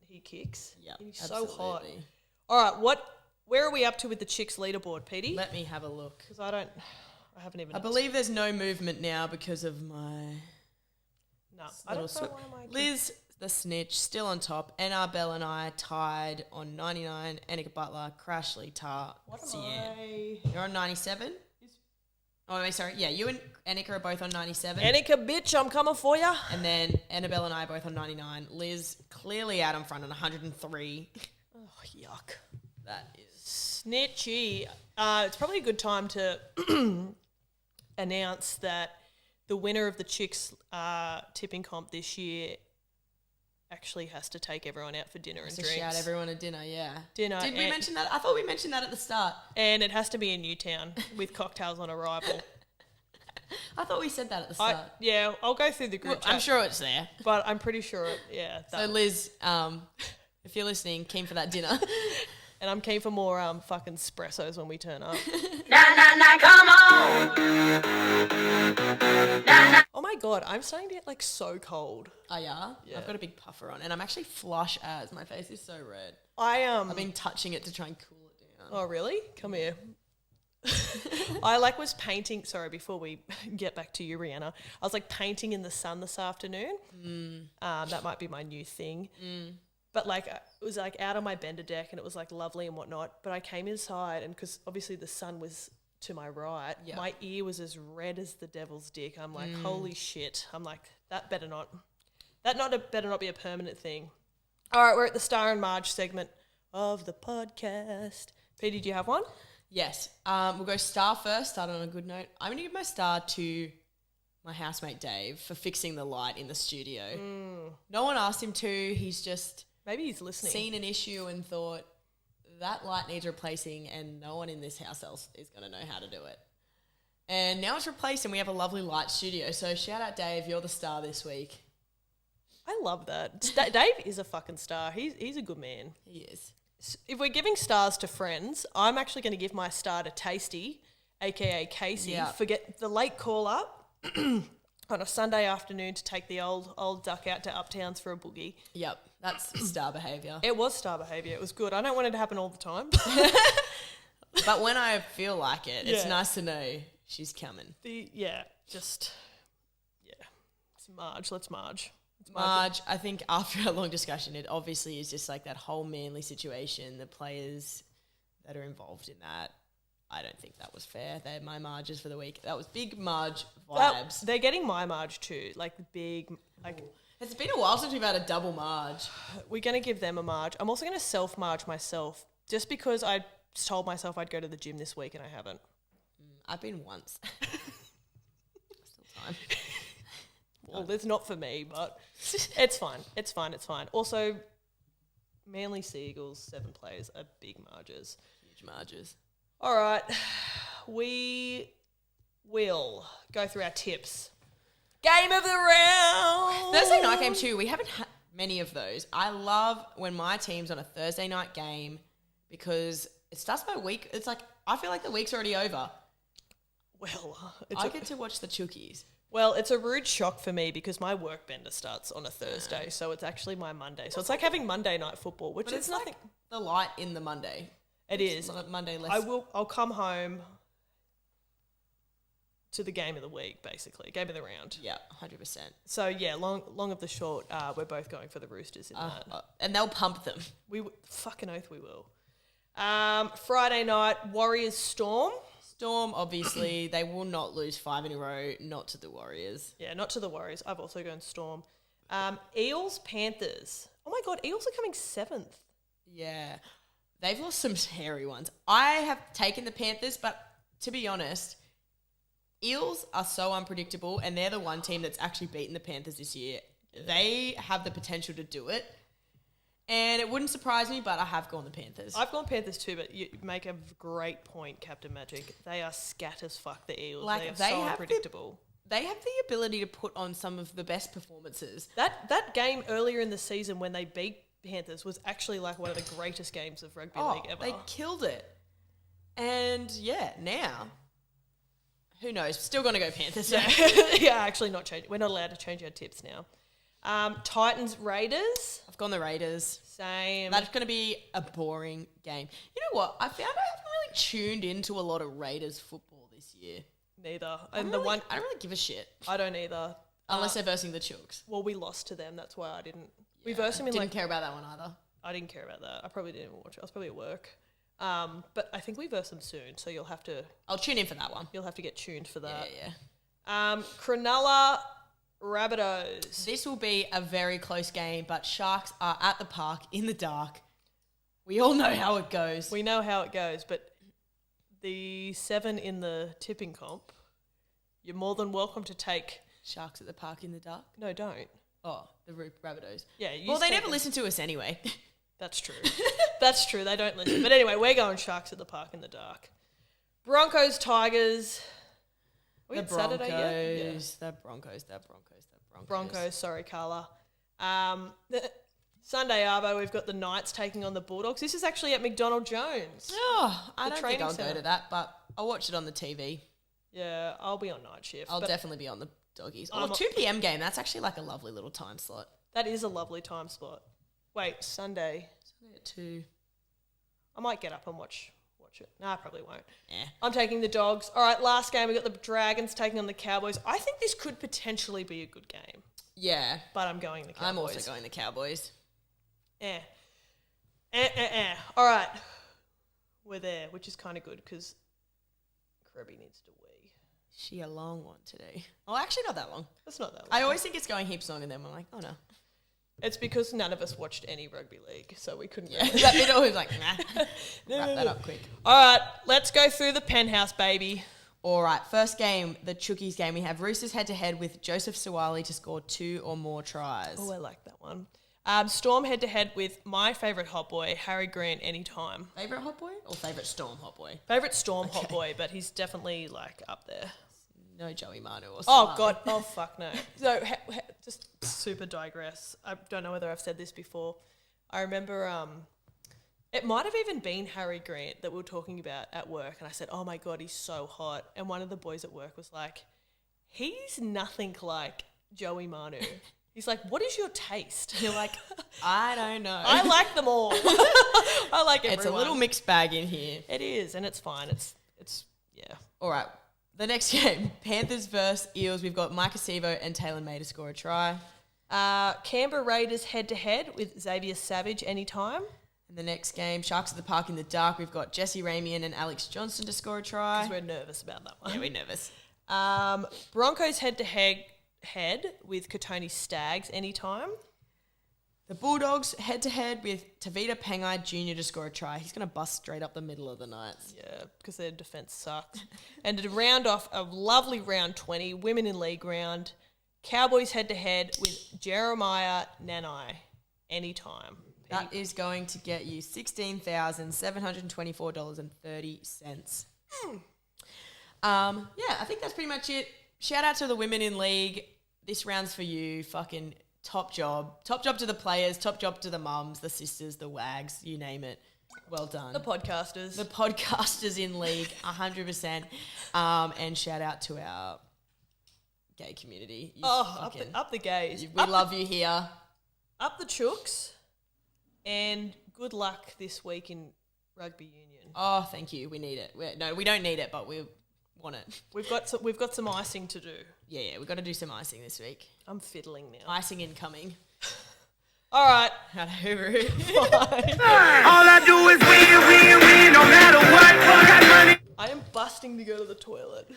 he kicks. Yeah, He's so hot. absolutely. All right, where are we up to with the Chicks leaderboard, Petey? Let me have a lolook. Because I haven't even. I believe there's no movement now because of my No, I don't know why my Liz, the snitch, still on top. NR Bell and I tied on 99. Annika Butler, Crashley, Tar, What am Cian. I? You're on 97? Oh, wait, sorry. Yeah, you and Annika are both on 97. Annika, bitch, I'm coming for you. And then Annabelle and I are both on 99. Liz clearly out in front on 103. Oh, yuck. That is... Snitchy. It's probably a good time to announce that the winner of the Chicks tipping comp this year actually has to take everyone out for dinner and To drinks. shout everyone at dinner, yeah. Dinner. Did we mention that? I thought we mentioned that at the start. And it has to be in Newtown with cocktails on arrival. I thought we said that at the start. Yeah, I'll go through the group Well, chat. I'm sure it's there. But I'm pretty sure, So Liz, if you're listening, keen for that dinner. and I'm keen for more fucking espressos when we turn up. Come on! Oh my God, I'm starting to get like so cold. Oh, yeah? Yeah. I've got a big puffer on, and I'm actually flush as my face is so red. I've I've been touching it to try and cool it down. Oh really? Come here. I was painting. Sorry, before we get back to you, Rihanna, I was like painting in the sun this afternoon. That might be my new thing. But like it was like out on my bender deck and it was like lovely and whatnot. But I came inside and because obviously the sun was to my right, my ear was as red as the devil's dick. I'm like, holy shit! I'm like, that better not be a permanent thing. All right, we're at the Star and Marge segment of the podcast. Petey, do you have one? Yes. We'll go star first, start on a good note. I'm going to give my star to my housemate Dave for fixing the light in the studio. No one asked him to. He's just Maybe he's listening. seen an issue and thought, that light needs replacing and no one in this house else is going to know how to do it. And now it's replaced and we have a lovely light studio. So shout out Dave, you're the star this week. I love that. Dave is a fucking star. He's a good man. He is. If we're giving stars to friends, I'm actually going to give my star to Tasty, aka Casey, for the late call up on a Sunday afternoon to take the old duck out to Uptowns for a boogie. Yep, that's star behaviour. It was star behaviour. It was good. I don't want it to happen all the time. But when I feel like it, it's nice to know she's coming. It's Marge. Let's Marge. Marge, I think after a long discussion, it obviously is just like that whole Manly situation, the players that are involved in that. I don't think that was fair. They're my Marges for the week. That was big Marge That- vibes. they're getting my Marge too, like the big, like It's been a while since we've had a double Marge. we're going to give them a Marge. I'm also going to self-Marge myself just because I told myself I'd go to the gym this week and I haven't. I've been once. Still time. Well, it's not for me, but it's fine. It's fine. It's fine. Also, Manly Seagulls, 7 players are big Marges. Huge Marges. All right. We will go through our tips. Game of the round. Thursday night game too. We haven't had many of those. I love when my team's on a Thursday night game because it starts my week. It's like I feel like the week's already over. Well, I get to watch the Chookies. it's a rude shock for me because my work bender starts on a Thursday, so it's actually my Monday. So it's like having Monday night football, which But is it's nothing. like the light in the Monday. It is. Monday less. I'll come home to the game of the week, basically, game of the round. Yeah, 100%. So yeah, long of the short, we're both going for the Roosters in that. And they'll pump them. Fucking oath we will. Friday night, Warriors Storm. Storm, obviously, they will not lose 5 in a row, not to the Warriors. Yeah, not to the Warriors. I've also gone Storm. Eels Panthers. Oh my God, Eels are coming 7th. Yeah. They've lost some hairy ones. I have taken the Panthers, but to be honest, Eels are so unpredictable, and they're the one team that's actually beaten the Panthers this year. Yeah. They have the potential to do it, and it wouldn't surprise me, but I have gone the Panthers. I've gone Panthers too, but you make a great point, Captain Magic. They are scat as fuck, the Eels. Like, they are so unpredictable. They have the ability to put on some of the best performances. That game earlier in the season when they beat Panthers was actually like one of the greatest games of rugby league ever. They killed it. And yeah, now, who knows? Still going to go Panthers. Yeah, actually not change. We're not allowed to change our tips now. Titans Raiders. I've gone the Raiders. Same. That's going to be a boring game. You know what? I found I haven't really tuned into a lot of Raiders football this year. Neither. I don't really give a shit. I don't either. Unless they're versing the Chooks. Well, we lost to them. That's why I didn't. We versed them in Didn't care about that one either. I didn't care about that. I probably didn't even watch it. I was probably at work. But I think we verse them soon, so you'll have to. I'll tune in for that one. You'll have to get tuned for that. Yeah. Cronulla Rabbitohs. This will be a very close game, but Sharks are at the park in the dark. We all know how it goes. We know how it goes, but the 7 in the tipping comp, you're more than welcome to take. Sharks at the park in the dark? No, don't. Oh, the Rabbitohs. Yeah. Well, they never listen to us anyway. That's true. That's true. They don't listen. But anyway, we're going Sharks at the park in the dark. Broncos Tigers. Are we at Saturday yet? The Broncos. Broncos, sorry, Carla. Sunday arvo, we've got the Knights taking on the Bulldogs. This is actually at McDonald Jones. Oh, I don't think I'll centre. go to that, but I'll watch it on the TV. Yeah, I'll be on night shift. I'll definitely be on the Doggies. Oh, 2 p.m. game. That's actually like a lovely little time slot. That is a lovely time slot. Wait, Sunday. Sunday at 2. I might get up and watch it. No, I probably won't. Yeah. I'm taking the Dogs. All right, last game, we got the Dragons taking on the Cowboys. I think this could potentially be a good game. Yeah. But I'm going the Cowboys. I'm also going the Cowboys. All right. We're there, which is kind of good because Krebby needs to wee. She a long one today. Oh, actually not that long. It's not that long. I always think it's going heaps long and then I'm like, oh no. It's because none of us watched any rugby league, so we couldn't. Yeah, really. that bit always like, nah. Wrap that up quick. All right, let's go through the penthouse, baby. All right, first game, the Chookies game. We have Roosters head-to-head with Joseph Suwali to score 2 or more tries. Oh, I like that one. Storm head-to-head with my favourite hot boy, Harry Grant, anytime. Favourite hot boy or favourite Storm hot boy? Favourite Storm hot boy, but he's definitely, like, up there. No Joey Manu or Oh, Suwali. God. Oh, fuck no. So, just super digress. I don't know whether I've said this before. I remember it might have even been Harry Grant that we were talking about at work, and I said, oh, my God, he's so hot. And one of the boys at work was like, he's nothing like Joey Manu. He's like, what is your taste? You're like, I don't know. I like them all. I like everyone. It's a little mixed bag in here. It is, and it's fine. It's yeah. All right. The next game, Panthers versus Eels. We've got Mike Acevo and Taylor May to score a try. Canberra Raiders head-to-head with Xavier Savage anytime. In the next game, Sharks at the Park in the Dark, we've got Jesse Ramian and Alex Johnston to score a try. Because we're nervous about that one. Yeah, we're nervous. Broncos head with Katoni Stags anytime. The Bulldogs head-to-head with Tavita Pangai Jr. to score a try. He's going to bust straight up the middle of the Knights. Yeah, because their defence sucks. And to round off a lovely round 20, Women in League round, Cowboys head-to-head with Jeremiah Nanai anytime. That is going to get you $16,724.30. Yeah, I think that's pretty much it. Shout out to the Women in League. This round's for you. Fucking top job. Top job to the players, top job to the mums, the sisters, the wags, you name it. Well done. The podcasters. The podcasters in league, 100%. And shout out to our gay community. Up the gays. We love you here. Up the chooks. And good luck this week in rugby union. Oh, thank you. We need it. No, we don't need it, but we want it. We've got some icing to do. Yeah, we've got to do some icing this week. I'm fiddling now. Icing incoming. All right. Over it. All I do is win, no matter what. Got money. I am busting to go to the toilet.